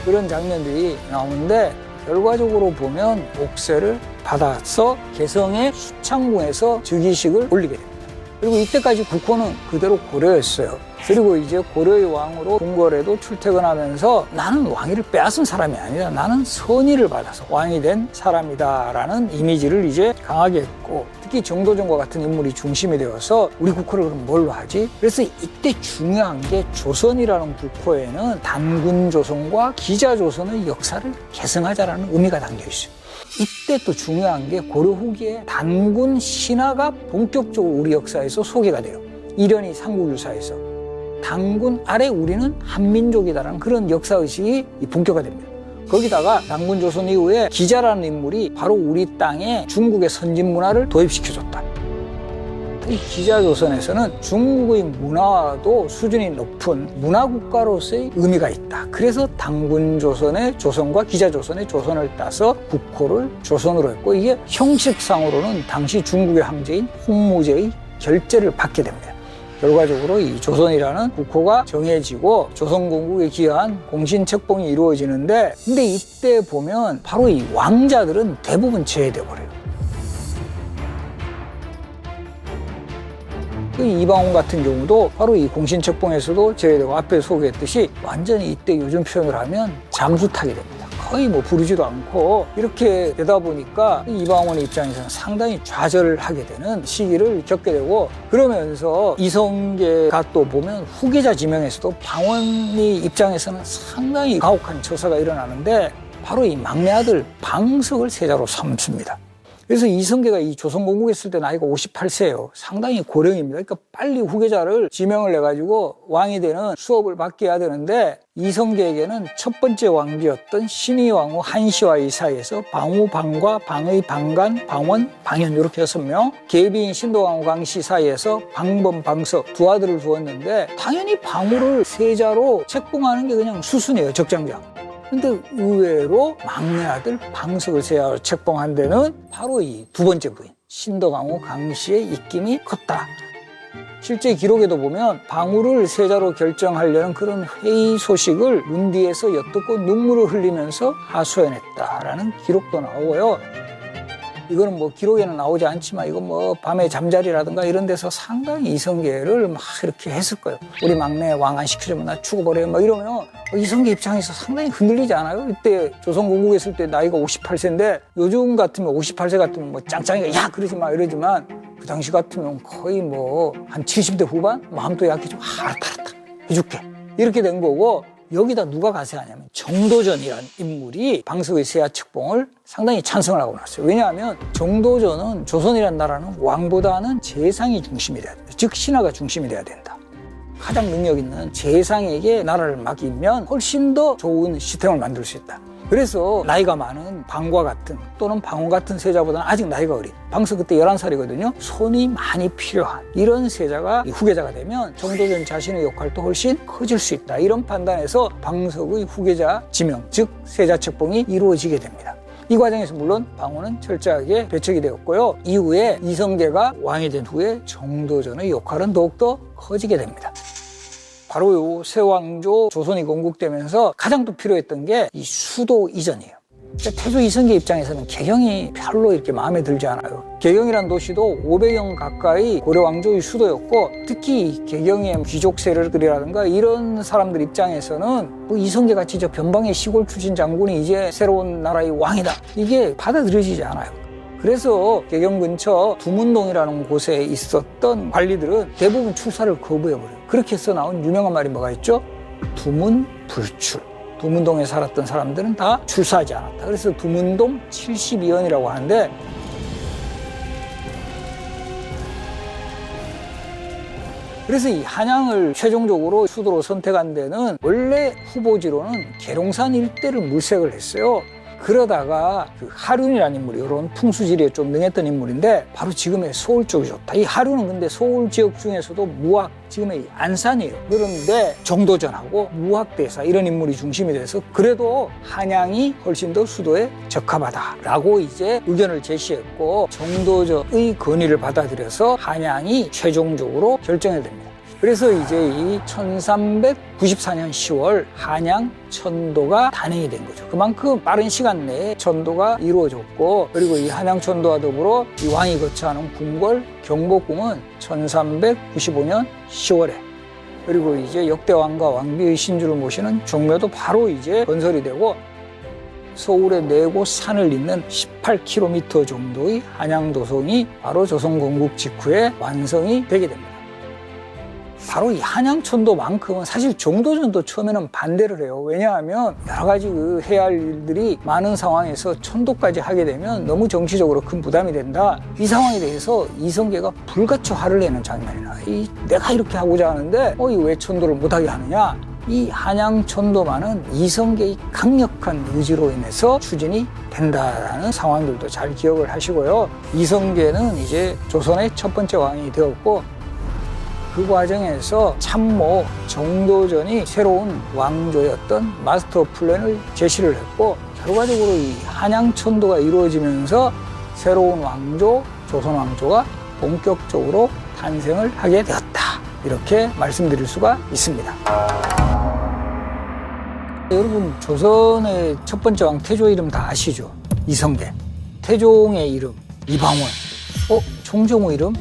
그런 장면들이 나오는데 결과적으로 보면 옥새를 받아서 개성의 수창궁에서 즉위식을 올리게 됩니다. 그리고 이때까지 국호는 그대로 고려였어요. 그리고 이제 고려의 왕으로 궁궐에도 출퇴근하면서 나는 왕위를 빼앗은 사람이 아니다. 나는 선의를 받아서 왕이 된 사람이다라는 이미지를 이제 강하게 했고 특히 정도전과 같은 인물이 중심이 되어서 우리 국호를 그럼 뭘로 하지? 그래서 이때 중요한 게 조선이라는 국호에는 단군조선과 기자조선의 역사를 계승하자라는 의미가 담겨 있어요. 이때 또 중요한 게 고려 후기에 단군 신화가 본격적으로 우리 역사에서 소개가 돼요. 이련이 삼국유사에서. 단군 아래 우리는 한민족이다라는 그런 역사의식이 본격화됩니다. 거기다가 단군 조선 이후에 기자라는 인물이 바로 우리 땅에 중국의 선진 문화를 도입시켜줬다. 이 기자조선에서는 중국의 문화도 수준이 높은 문화국가로서의 의미가 있다. 그래서 단군조선의 조선과 기자조선의 조선을 따서 국호를 조선으로 했고 이게 형식상으로는 당시 중국의 황제인 홍무제의 결재를 받게 됩니다. 결과적으로 이 조선이라는 국호가 정해지고 조선건국에 기여한 공신책봉이 이루어지는데, 근데 이때 보면 바로 이 왕자들은 대부분 제외돼 버려요. 이방원 같은 경우도 바로 이 공신책봉에서도 제외되고, 앞에 소개했듯이 완전히 이때 요즘 표현을 하면 잠수 타게 됩니다. 거의 뭐 부르지도 않고 이렇게 되다 보니까 이방원의 입장에서는 상당히 좌절을 하게 되는 시기를 겪게 되고, 그러면서 이성계가 또 보면 후계자 지명에서도 방원의 입장에서는 상당히 가혹한 처사가 일어나는데, 바로 이 막내 아들 방석을 세자로 삼습니다. 그래서 이성계가 이 조선건국에 있을 때 나이가 58세예요. 상당히 고령입니다. 그러니까 빨리 후계자를 지명을 해가지고 왕이 되는 수업을 받게 해야 되는데, 이성계에게는 첫 번째 왕비였던 신의왕후 한시와의 사이에서 방후, 방과, 방의, 방간, 방원, 방현 이렇게 6명, 계비인 신도왕후 강씨 사이에서 방범, 방석 두 아들을 두었는데, 당연히 방후를 세자로 책봉하는 게 그냥 수순이에요. 적장장. 근데 의외로 막내 아들 방석을 세자로 책봉한 데는 바로 이 두 번째 부인 신덕왕후 강씨의 입김이 컸다. 실제 기록에도 보면 방후를 세자로 결정하려는 그런 회의 소식을 문뒤에서 엿듣고 눈물을 흘리면서 하소연했다라는 기록도 나오고요. 이거는 뭐 기록에는 나오지 않지만, 이건 뭐 밤에 잠자리라든가 이런 데서 상당히 이성계를 막 이렇게 했을 거예요. 우리 막내 왕 안 시켜주면 나 죽어버려요. 막 이러면 이성계 입장에서 상당히 흔들리지 않아요? 이때 조선건국에 있을 때 나이가 58세인데, 요즘 같으면 58세 같으면 뭐 짱짱이가 야 그러지 마 이러지만, 그 당시 같으면 거의 뭐 한 70대 후반? 마음도 약해지고 알았다 해줄게 이렇게 된 거고, 여기다 누가 가세하냐면 정도전이라는 인물이 방석의 세자 책봉을 상당히 찬성을 하고 나왔어요. 왜냐하면 정도전은 조선이라는 나라는 왕보다는 재상이 중심이 돼야 된다. 즉 신하가 중심이 돼야 된다. 가장 능력 있는 재상에게 나라를 맡기면 훨씬 더 좋은 시스템을 만들 수 있다. 그래서 나이가 많은 방과 같은 또는 방원 같은 세자보다는 아직 나이가 어린, 방석 그때 11살이거든요. 손이 많이 필요한 이런 세자가 후계자가 되면 정도전 자신의 역할도 훨씬 커질 수 있다. 이런 판단에서 방석의 후계자 지명, 즉 세자 책봉이 이루어지게 됩니다. 이 과정에서 물론 방원은 철저하게 배척이 되었고요. 이후에 이성계가 왕이 된 후에 정도전의 역할은 더욱더 커지게 됩니다. 바로 이 세왕조 조선이 건국되면서 가장 또 필요했던 게 이 수도 이전이에요. 태조 이성계 입장에서는 개경이 별로 이렇게 마음에 들지 않아요. 개경이란 도시도 500여 가까이 고려 왕조의 수도였고, 특히 개경의 귀족 세력들이라든가 이런 사람들 입장에서는 뭐 이성계같이 저 변방의 시골 출신 장군이 이제 새로운 나라의 왕이다, 이게 받아들여지지 않아요. 그래서 개경 근처 두문동이라는 곳에 있었던 관리들은 대부분 출사를 거부해버려요. 그렇게 해서 나온 유명한 말이 뭐가 있죠? 두문불출. 두문동에 살았던 사람들은 다 출사하지 않았다. 그래서 두문동 72연이라고 하는데, 그래서 이 한양을 최종적으로 수도로 선택한 데는 원래 후보지로는 계룡산 일대를 물색을 했어요. 그러다가 그 하륜이라는 인물이 이런 풍수지리에 좀 능했던 인물인데, 바로 지금의 서울 쪽이 좋다. 이 하륜은 근데 서울 지역 중에서도 무학, 지금의 안산이에요. 그런데 정도전하고 무학대사 이런 인물이 중심이 돼서 그래도 한양이 훨씬 더 수도에 적합하다라고 이제 의견을 제시했고, 정도전의 건의를 받아들여서 한양이 최종적으로 결정이 됩니다. 그래서 이제 이 1394년 10월 한양 천도가 단행이 된 거죠. 그만큼 빠른 시간 내에 천도가 이루어졌고, 그리고 이 한양 천도와 더불어 이 왕이 거처하는 궁궐 경복궁은 1395년 10월에, 그리고 이제 역대 왕과 왕비의 신주를 모시는 종묘도 바로 이제 건설이 되고, 서울의 4곳 산을 잇는 18km 정도의 한양도성이 바로 조선건국 직후에 완성이 되게 됩니다. 바로 이 한양천도만큼은 사실 정도전도 처음에는 반대를 해요. 왜냐하면 여러 가지 해야 할 일들이 많은 상황에서 천도까지 하게 되면 너무 정치적으로 큰 부담이 된다. 이 상황에 대해서 이성계가 불같이 화를 내는 장면이 나요. 내가 이렇게 하고자 하는데 왜 천도를 못하게 하느냐. 이 한양천도만은 이성계의 강력한 의지로 인해서 추진이 된다라는 상황들도 잘 기억을 하시고요. 이성계는 이제 조선의 첫 번째 왕이 되었고, 그 과정에서 참모 정도전이 새로운 왕조였던 마스터 플랜을 제시를 했고, 결과적으로 이 한양천도가 이루어지면서 새로운 왕조, 조선왕조가 본격적으로 탄생을 하게 되었다. 이렇게 말씀드릴 수가 있습니다. 여러분, 조선의 첫 번째 왕 태조 이름 다 아시죠? 이성계. 태종의 이름 이방원. 정종의 이름?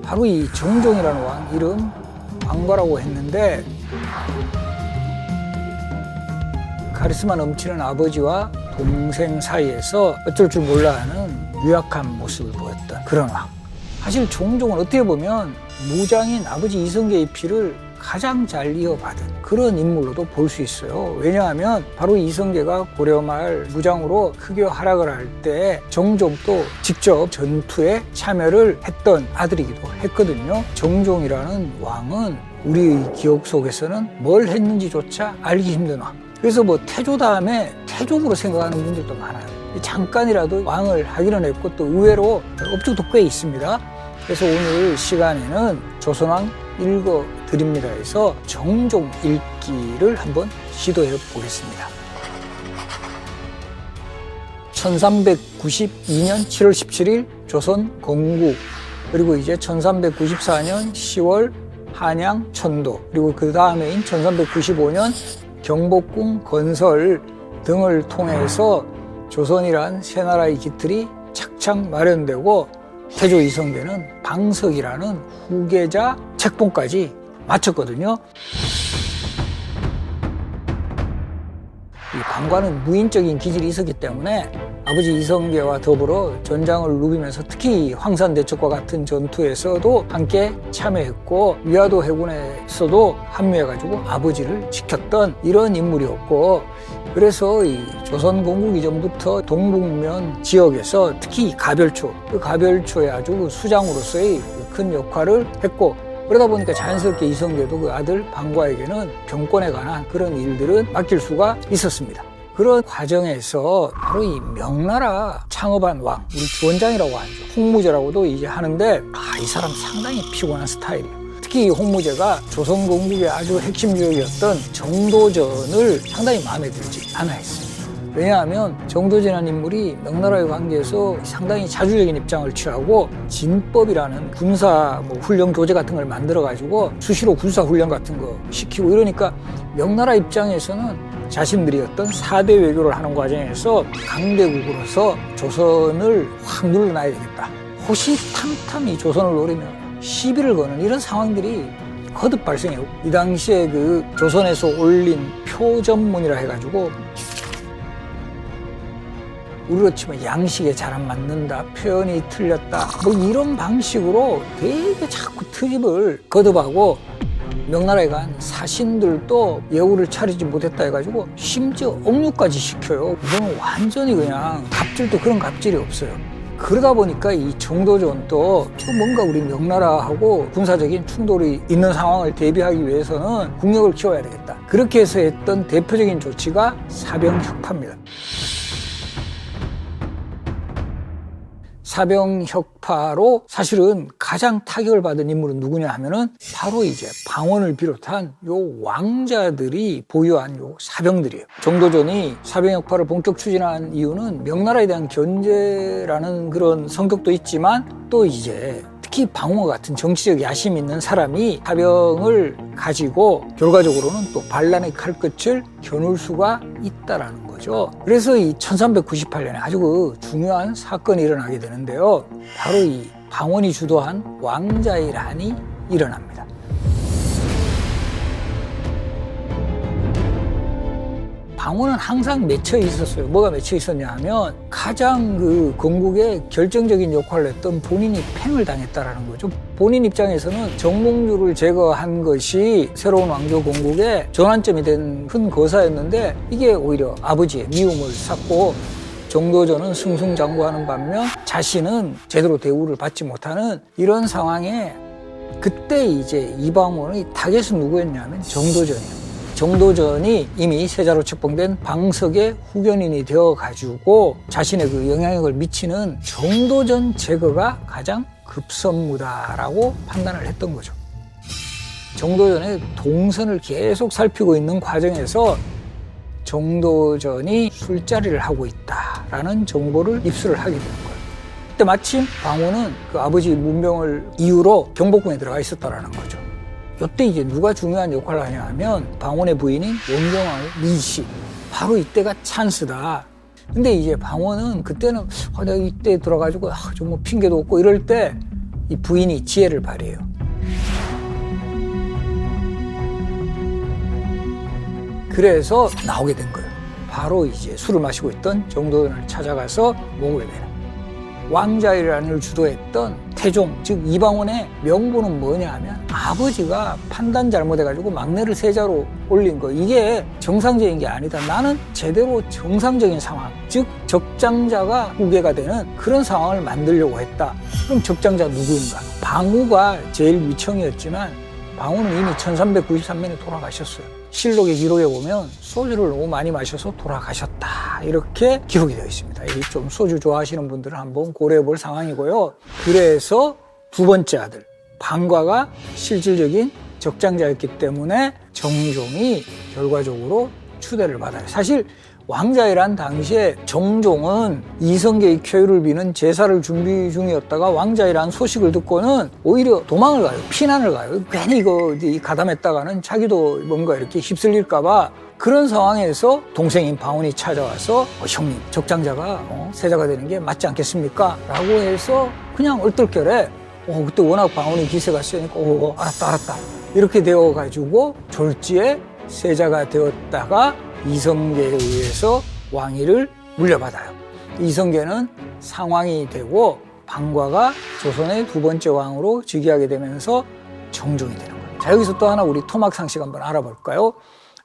바로 이 정종이라는 왕 이름 방과라고 했는데, 카리스마 넘치는 아버지와 동생 사이에서 어쩔 줄 몰라 하는 유약한 모습을 보였던 그런 왕. 사실 종종은 어떻게 보면 무장인 아버지 이성계의 피를 가장 잘 이어받은 그런 인물로도 볼 수 있어요. 왜냐하면 바로 이성계가 고려말 무장으로 크게 활약을 할 때 정종도 직접 전투에 참여를 했던 아들이기도 했거든요. 정종이라는 왕은 우리 기억 속에서는 뭘 했는지조차 알기 힘든 왕. 그래서 태조 다음에 태종으로 생각하는 분들도 많아요. 잠깐이라도 왕을 하기는 했고 또 의외로 업적도 꽤 있습니다. 그래서 오늘 시간에는 조선왕 읽어드립니다 해서 정종 읽기를 한번 시도해 보겠습니다. 1392년 7월 17일 조선 건국, 그리고 이제 1394년 10월 한양 천도, 그리고 그 다음해인 1395년 경복궁 건설 등을 통해서 조선이란 새 나라의 기틀이 착착 마련되고 태조 이성계는 방석이라는 후계자 책봉까지 마쳤거든요. 이 방과는 무인적인 기질이 있었기 때문에 아버지 이성계와 더불어 전장을 누비면서 특히 황산대첩과 같은 전투에서도 함께 참여했고 위화도 해군에서도 합류해가지고 아버지를 지켰던 이런 인물이었고, 그래서 이 조선 건국 이전부터 동북면 지역에서 특히 가별초, 그 가별초의 아주 수장으로서의 큰 역할을 했고, 그러다 보니까 자연스럽게 이성계도 그 아들 방과에게는 경권에 관한 그런 일들은 맡길 수가 있었습니다. 그런 과정에서 바로 이 명나라 창업한 왕, 우리 주원장이라고 하죠. 홍무제라고도 이제 하는데, 이 사람 상당히 피곤한 스타일이에요. 특히 홍무제가 조선 건국의 아주 핵심 지역이었던 정도전을 상당히 마음에 들지 않아 했습니다. 왜냐하면 정도전이라는 인물이 명나라의 관계에서 상당히 자주적인 입장을 취하고 진법이라는 군사 훈련 교재 같은 걸 만들어가지고 수시로 군사 훈련 같은 거 시키고 이러니까 명나라 입장에서는 자신들이 어떤 4대 외교를 하는 과정에서 강대국으로서 조선을 확 눌러놔야 되겠다. 호시탐탐 이 조선을 노리면 시비를 거는 이런 상황들이 거듭 발생해요. 이 당시에 그 조선에서 올린 표전문이라 해가지고 우리로 치면 양식에 잘 안 맞는다, 표현이 틀렸다, 이런 방식으로 되게 자꾸 트집을 거듭하고 명나라에 간 사신들도 예우를 차리지 못했다 해가지고 심지어 억류까지 시켜요. 이건 완전히 그냥 갑질도 그런 갑질이 없어요. 그러다 보니까 이 정도전도 뭔가 우리 명나라하고 군사적인 충돌이 있는 상황을 대비하기 위해서는 국력을 키워야 되겠다. 그렇게 해서 했던 대표적인 조치가 사병혁파입니다. 사병혁파로 사실은 가장 타격을 받은 인물은 누구냐 하면은 바로 이제 방원을 비롯한 요 왕자들이 보유한 요 사병들이에요. 정도전이 사병혁파를 본격 추진한 이유는 명나라에 대한 견제라는 그런 성격도 있지만 또 이제 특히 방어 같은 정치적 야심 있는 사람이 사병을 가지고 결과적으로는 또 반란의 칼끝을 겨눌 수가 있다라는 거죠. 그래서 이 1398년에 아주 그 중요한 사건이 일어나게 되는데요. 바로 이 방원이 주도한 왕자의 난이 일어납니다. 방원은 항상 맺혀 있었어요. 뭐가 맺혀 있었냐 하면 가장 그 건국에 결정적인 역할을 했던 본인이 팽을 당했다라는 거죠. 본인 입장에서는 정몽주를 제거한 것이 새로운 왕조 건국의 전환점이 된 큰 거사였는데 이게 오히려 아버지의 미움을 샀고 정도전은 승승장구하는 반면 자신은 제대로 대우를 받지 못하는 이런 상황에 그때 이제 이방원의 타겟은 누구였냐면 정도전이에요. 정도전이 이미 세자로 책봉된 방석의 후견인이 되어가지고 자신의 그 영향력을 미치는 정도전 제거가 가장 급선무다라고 판단을 했던 거죠. 정도전의 동선을 계속 살피고 있는 과정에서 정도전이 술자리를 하고 있다라는 정보를 입수를 하게 되는 거예요. 그때 마침 방호는 그 아버지 문병을 이유로 경복궁에 들어가 있었다라는 거죠. 이때 이제 누가 중요한 역할을 하냐 하면 방원의 부인인 원경왕후 미씨. 바로 이때가 찬스다. 근데 이제 방원은 그때는 내가 이때 들어가지고 좀 뭐 핑계도 없고 이럴 때 이 부인이 지혜를 발휘해요. 그래서 나오게 된 거예요. 바로 이제 술을 마시고 있던 정도원을 찾아가서 목을 매라. 왕자의란을 주도했던 태종, 즉 이방원의 명분은 뭐냐 하면 아버지가 판단 잘못해가지고 막내를 세자로 올린 거, 이게 정상적인 게 아니다. 나는 제대로 정상적인 상황, 즉 적장자가 후계가 되는 그런 상황을 만들려고 했다. 그럼 적장자 누구인가? 방후가 제일 위청이었지만 방후는 이미 1393년에 돌아가셨어요. 실록의 기록에 보면 소주를 너무 많이 마셔서 돌아가셨다, 이렇게 기록이 되어 있습니다. 이 좀 소주 좋아하시는 분들은 한번 고려해 볼 상황이고요. 그래서 두 번째 아들 방과가 실질적인 적장자였기 때문에 정종이 결과적으로 추대를 받아요. 사실 왕자회란 당시에 정종은 이성계의 쾌유를 비는 제사를 준비 중이었다가 왕자회란 소식을 듣고는 오히려 도망을 가요. 피난을 가요. 괜히 이거 가담했다가는 자기도 뭔가 이렇게 휩쓸릴까봐. 그런 상황에서 동생인 방원이 찾아와서 형님, 적장자가 세자가 되는 게 맞지 않겠습니까? 라고 해서 그냥 얼떨결에 그때 워낙 방원이 기세가 세니까 알았다 이렇게 되어가지고 졸지에 세자가 되었다가 이성계에 의해서 왕위를 물려받아요. 이성계는 상왕이 되고 방과가 조선의 두 번째 왕으로 즉위하게 되면서 정종이 되는 거예요. 자, 여기서 또 하나 우리 토막상식 한번 알아볼까요?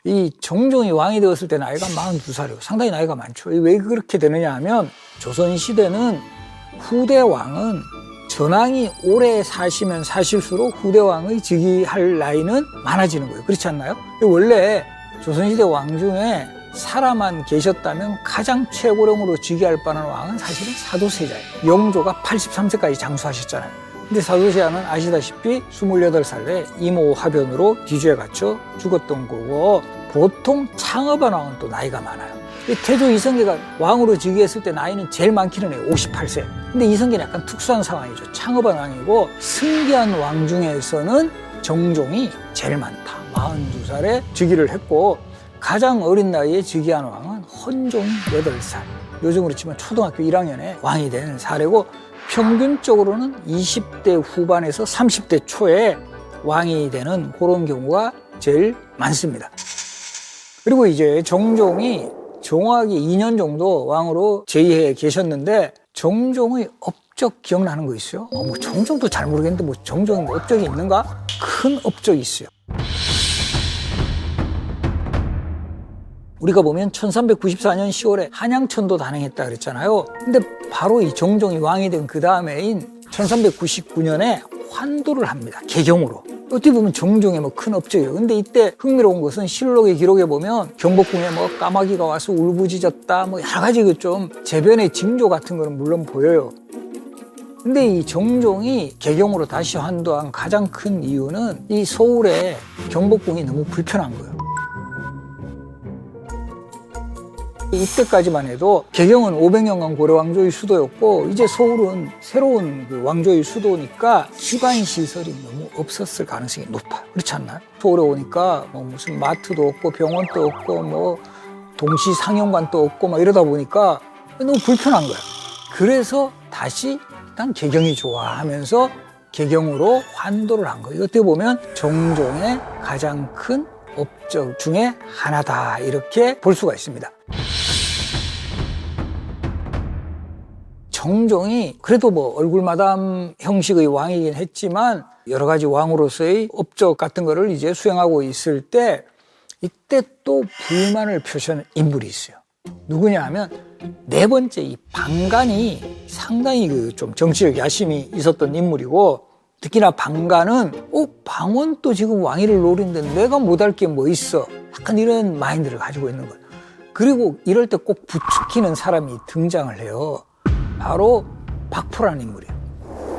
이 정종이 왕이 되었을 때 나이가 42살이에요. 상당히 나이가 많죠. 왜 그렇게 되느냐 하면 조선시대는 후대왕은 전왕이 오래 사시면 사실수록 후대왕의 즉위할 나이는 많아지는 거예요. 그렇지 않나요? 원래 조선시대 왕 중에 살아만 계셨다면 가장 최고령으로 즉위할 뻔한 왕은 사실은 사도세자예요. 영조가 83세까지 장수하셨잖아요. 근데 사도세자는 아시다시피 28살에 이모 화변으로 기주에 갇혀 죽었던 거고, 보통 창업한 왕은 또 나이가 많아요. 태조 이성계가 왕으로 즉위했을 때 나이는 제일 많기는 해요. 58세. 근데 이성계는 약간 특수한 상황이죠. 창업한 왕이고, 승기한 왕 중에서는 정종이 제일 많다. 42살에 즉위를 했고, 가장 어린 나이에 즉위한 왕은 헌종이 8살. 요즘으로 치면 초등학교 1학년에 왕이 된 사례고, 평균적으로는 20대 후반에서 30대 초에 왕이 되는 그런 경우가 제일 많습니다. 그리고 이제 정종이 정확히 2년 정도 왕으로 재위해 계셨는데, 정종의 업적 기억나는 거 있어요? 뭐 정종도 잘 모르겠는데 뭐 정종의 업적이 있는가? 큰 업적이 있어요. 우리가 보면 1394년 10월에 한양천도 단행했다 그랬잖아요. 근데 바로 이 정종이 왕이 된 그 다음에인 1399년에 환도를 합니다. 개경으로. 어떻게 보면 정종의 뭐 큰 업적이에요. 근데 이때 흥미로운 것은 실록의 기록에 보면 경복궁에 뭐 까마귀가 와서 울부짖었다, 뭐 여러 가지 그 좀 재변의 징조 같은 거는 물론 보여요. 근데 이 정종이 개경으로 다시 환도한 가장 큰 이유는 이 서울의 경복궁이 너무 불편한 거예요. 이때까지만 해도 개경은 500년간 고려 왕조의 수도였고, 이제 서울은 새로운 그 왕조의 수도니까 기반 시설이 너무 없었을 가능성이 높아요. 그렇지 않나요? 서울에 오니까 뭐 무슨 마트도 없고 병원도 없고 뭐 동시 상영관도 없고 막 이러다 보니까 너무 불편한 거야. 그래서 다시 일단 개경이 좋아 하면서 개경으로 환도를 한 거예요. 어떻게 보면 정종의 가장 큰 업적 중에 하나다, 이렇게 볼 수가 있습니다. 정종이 그래도 뭐 얼굴마담 형식의 왕이긴 했지만 여러 가지 왕으로서의 업적 같은 거를 이제 수행하고 있을 때, 이때 또 불만을 표시하는 인물이 있어요. 누구냐 하면 네 번째 이 방간이 상당히 그 좀 정치적 야심이 있었던 인물이고, 특히나 방간은 방원도 지금 왕위를 노리는데 내가 못할 게 뭐 있어, 약간 이런 마인드를 가지고 있는 거예요. 그리고 이럴 때 꼭 부추기는 사람이 등장을 해요. 바로 박포라는 인물이에요.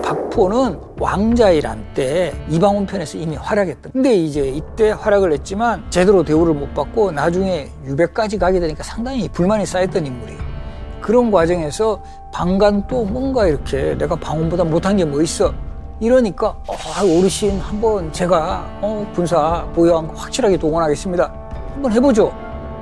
박포는 왕자의란 때 이방원 편에서 이미 활약했던, 근데 이제 이때 활약을 했지만 제대로 대우를 못 받고 나중에 유배까지 가게 되니까 상당히 불만이 쌓였던 인물이에요. 그런 과정에서 방관 또 뭔가 이렇게 내가 방원보다 못한 게 뭐 있어? 이러니까 어르신 한번 제가 군사 보유한 거 확실하게 동원하겠습니다. 한번 해보죠.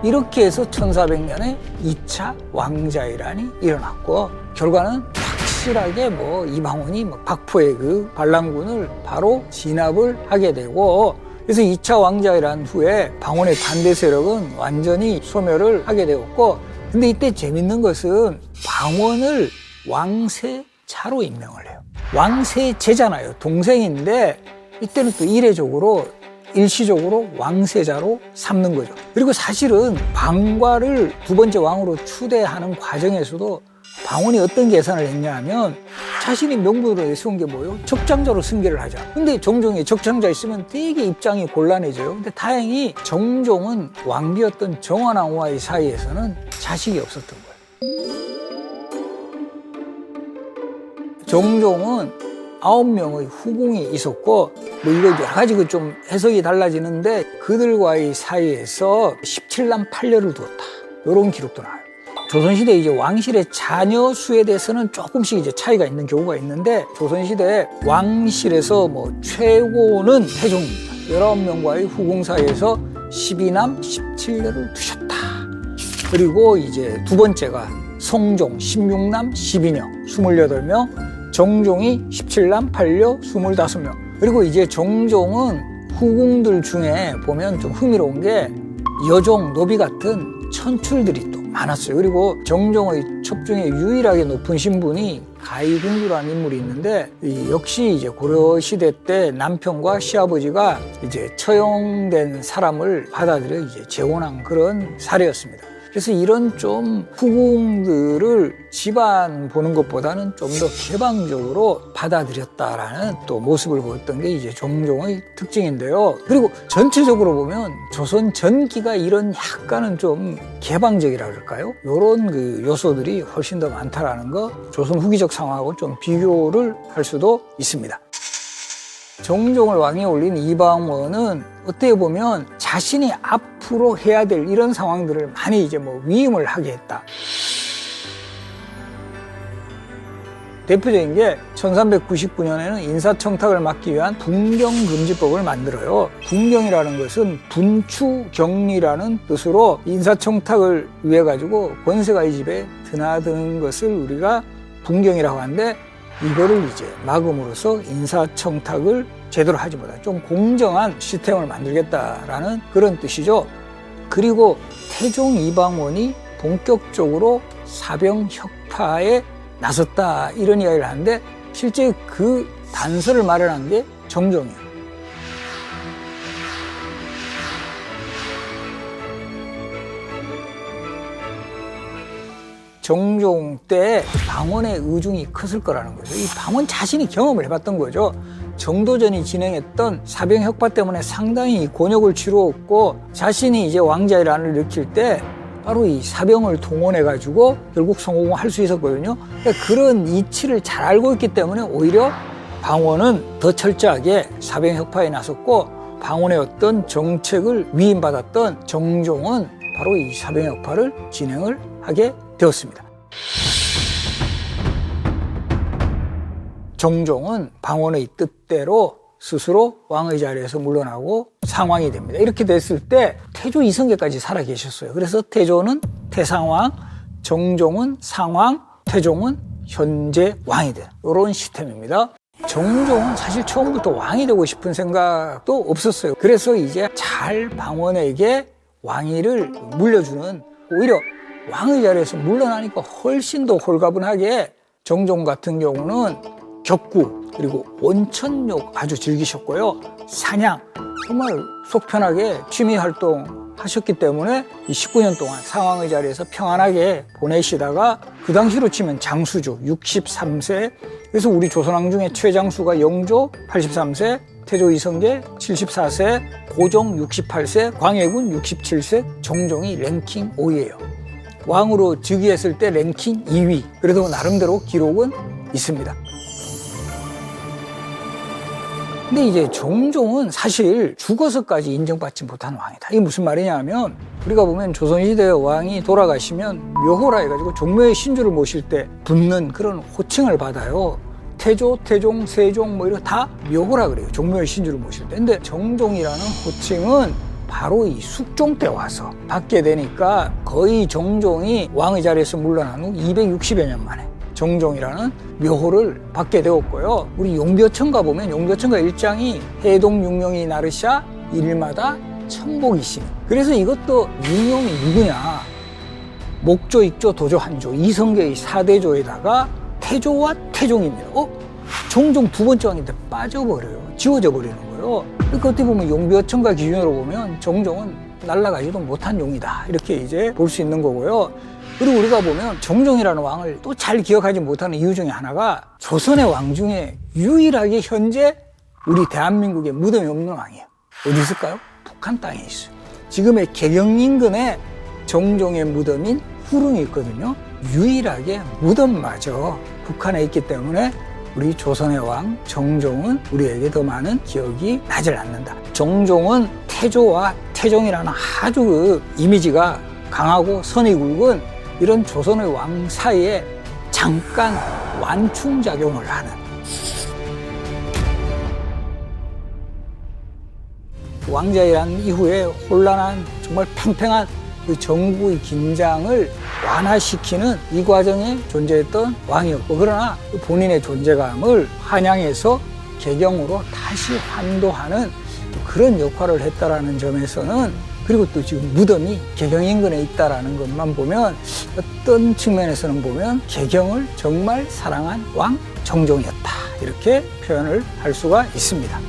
이렇게 해서 1400년에 2차 왕자회란이 일어났고 결과는 확실하게 이방원이 박포의 그 반란군을 바로 진압을 하게 되고 그래서 2차 왕자회란 후에 방원의 반대 세력은 완전히 소멸을 하게 되었고 근데 이때 재밌는 것은 방원을 왕세자로 임명을 해요. 왕세제잖아요. 동생인데 이때는 또 이례적으로 일시적으로 왕세자로 삼는 거죠. 그리고 사실은 방과를 두 번째 왕으로 추대하는 과정에서도 방원이 어떤 계산을 했냐 하면 자신이 명분으로 세운 게 뭐예요? 적장자로 승계를 하자. 근데 정종이 적장자 있으면 되게 입장이 곤란해져요. 근데 다행히 정종은 왕비였던 정원왕후와의 사이에서는 자식이 없었던 거예요. 정종은 9명의 후궁이 있었고 이거 여러 가지 좀 해석이 달라지는데 그들과의 사이에서 17남 8녀를 두었다. 이런 기록도 나와요. 조선시대 이제 왕실의 자녀 수에 대해서는 조금씩 이제 차이가 있는 경우가 있는데 조선시대 왕실에서 최고는 태종입니다. 19명과의 후궁 사이에서 12남 17녀를 두셨다. 그리고 이제 두 번째가 성종 16남 12녀 28명 정종이 17남 8녀 25명. 그리고 이제 정종은 후궁들 중에 보면 좀 흥미로운 게 여종, 노비 같은 천출들이 또 많았어요. 그리고 정종의 첩 중에 유일하게 높은 신분이 가희궁주라는 인물이 있는데 역시 이제 고려시대 때 남편과 시아버지가 이제 처형된 사람을 받아들여 이제 재혼한 그런 사례였습니다. 그래서 이런 좀 후궁들을 집안 보는 것보다는 좀 더 개방적으로 받아들였다라는 또 모습을 보였던 게 이제 정종의 특징인데요. 그리고 전체적으로 보면 조선 전기가 이런 약간은 좀 개방적이라 그럴까요? 이런 그 요소들이 훨씬 더 많다라는 거 조선 후기적 상황하고 좀 비교를 할 수도 있습니다. 정종을 왕위에 올린 이방원은 어떻게 보면 자신이 앞으로 해야 될 이런 상황들을 많이 이제 위임을 하게 했다. 대표적인 게 1399년에는 인사청탁을 막기 위한 분경금지법을 만들어요. 분경이라는 것은 분추경리라는 뜻으로 인사청탁을 위해 가지고 권세가 이 집에 드나드는 것을 우리가 분경이라고 하는데 이거를 이제 막음으로써 인사청탁을 제대로 하지 못한 좀 공정한 시스템을 만들겠다라는 그런 뜻이죠. 그리고 태종 이방원이 본격적으로 사병혁파에 나섰다 이런 이야기를 하는데 실제 그 단서를 마련한 게 정종이에요. 정종 때 방원의 의중이 컸을 거라는 거죠. 이 방원 자신이 경험을 해봤던 거죠. 정도전이 진행했던 사병혁파 때문에 상당히 곤욕을 치루었고 자신이 이제 왕자회란을 일으킬 때 바로 이 사병을 동원해가지고 결국 성공할 수 있었거든요. 그러니까 그런 이치를 잘 알고 있기 때문에 오히려 방원은 더 철저하게 사병혁파에 나섰고 방원의 어떤 정책을 위임받았던 정종은 바로 이 사병혁파를 진행을 하게 되었습니다. 정종은 방원의 뜻대로 스스로 왕의 자리에서 물러나고 상왕이 됩니다. 이렇게 됐을 때 태조 이성계까지 살아계셨어요. 그래서 태조는 태상왕, 정종은 상왕, 태종은 현재 왕이 된 이런 시스템입니다. 정종은 사실 처음부터 왕이 되고 싶은 생각도 없었어요. 그래서 이제 잘 방원에게 왕위를 물려주는 오히려 왕의 자리에서 물러나니까 훨씬 더 홀가분하게 정종 같은 경우는 격구 그리고 온천욕 아주 즐기셨고요. 사냥 정말 속 편하게 취미 활동 하셨기 때문에 이 19년 동안 상왕의 자리에서 평안하게 보내시다가 그 당시로 치면 장수죠. 63세. 그래서 우리 조선왕 중에 최장수가 영조 83세, 태조 이성계 74세, 고종 68세, 광해군 67세, 정종이 랭킹 5위예요. 왕으로 즉위했을 때 랭킹 2위. 그래도 나름대로 기록은 있습니다. 근데 이제 정종은 사실 죽어서까지 인정받지 못한 왕이다. 이게 무슨 말이냐 하면 우리가 보면 조선시대의 왕이 돌아가시면 묘호라 해가지고 종묘의 신주를 모실 때 붙는 그런 호칭을 받아요. 태조, 태종, 세종 뭐 이런 다 묘호라 그래요. 종묘의 신주를 모실 때. 근데 정종이라는 호칭은 바로 이 숙종 때 와서 받게 되니까 거의 정종이 왕의 자리에서 물러난 후 260여 년 만에 정종이라는 묘호를 받게 되었고요. 우리 용벼천 가보면 용벼천가 일장이 해동 육룡이 나르샤 일마다 천복이심. 그래서 이것도 육룡이 누구냐? 목조, 익조, 도조, 한조 이성계의 4대조에다가 태조와 태종입니다. 정종 두 번째 왕인데 빠져버려요. 지워져 버리는 거예요. 그러니까 어떻게 보면 용벼천가 기준으로 보면 정종은 날아가지도 못한 용이다. 이렇게 이제 볼 수 있는 거고요. 그리고 우리가 보면 정종이라는 왕을 또 잘 기억하지 못하는 이유 중에 하나가 조선의 왕 중에 유일하게 현재 우리 대한민국에 무덤이 없는 왕이에요. 어디 있을까요? 북한 땅에 있어요. 지금의 개경 인근에 정종의 무덤인 후릉이 있거든요. 유일하게 무덤마저 북한에 있기 때문에 우리 조선의 왕 정종은 우리에게 더 많은 기억이 나질 않는다. 정종은 태조와 태종이라는 아주 그 이미지가 강하고 선이 굵은 이런 조선의 왕 사이에 잠깐 완충작용을 하는 왕자이란 이후에 혼란한 정말 팽팽한 그 정부의 긴장을 완화시키는 이 과정에 존재했던 왕이었고, 그러나 본인의 존재감을 한양에서 개경으로 다시 환도하는 그런 역할을 했다라는 점에서는, 그리고 또 지금 무덤이 개경 인근에 있다라는 것만 보면 어떤 측면에서는 보면 개경을 정말 사랑한 왕 정종이었다, 이렇게 표현을 할 수가 있습니다.